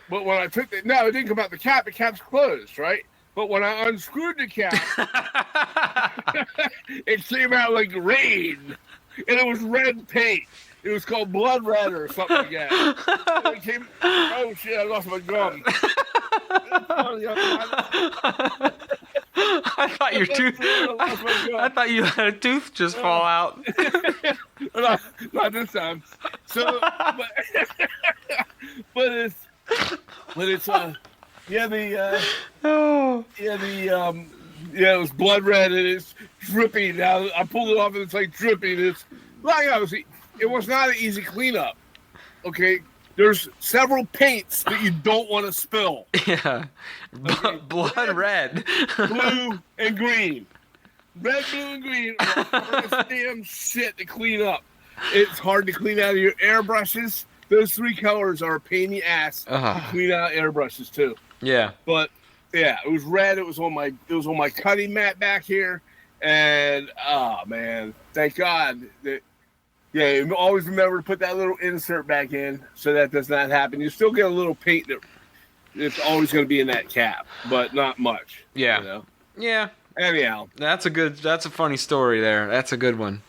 But when I took it didn't come out the cap. The cap's closed, right? But when I unscrewed the cap, it came out like rain. And it was red paint. It was called blood red or something like that. Oh shit, I lost my gum. I thought your tooth. I thought you had a tooth just fall out. Not this time. So, but it's it was blood red and it's dripping. Now I pulled it off and it's like dripping. It's like obviously it was not an easy cleanup. Okay, there's several paints that you don't want to spill. Yeah, okay? Blood red, blue, and green. Red, blue, and green are the hardest damn shit to clean up. It's hard to clean out of your airbrushes. Those three colors are a pain in the ass to clean out airbrushes too. Yeah. But yeah, it was red. It was on my cutting mat back here, and oh man, thank God that. Yeah, always remember to put that little insert back in so that does not happen. You still get a little paint that it's always going to be in that cap, but not much. Yeah. You know? Yeah. Anyhow, that's a funny story there. That's a good one.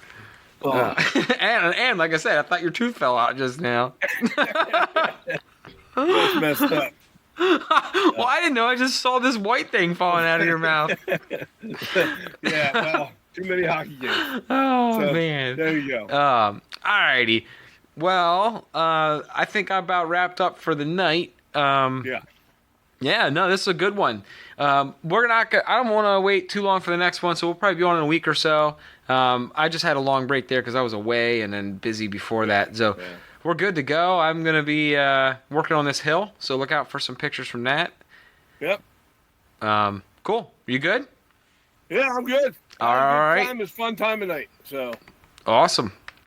And like I said, I thought your tooth fell out just now. That's messed up. Well, I didn't know. I just saw this white thing falling out of your mouth. Yeah, well, too many hockey games. Oh, so, man. There you go. Alrighty. Well, I think I about wrapped up for the night. Yeah. Yeah, no, this is a good one. I don't want to wait too long for the next one, so we'll probably be on in a week or so. I just had a long break there because I was away and then busy before that. So we're good to go. I'm going to be working on this hill, so look out for some pictures from that. Yep. Cool. You good? Yeah, I'm good. All right. Time is fun time of night. So awesome.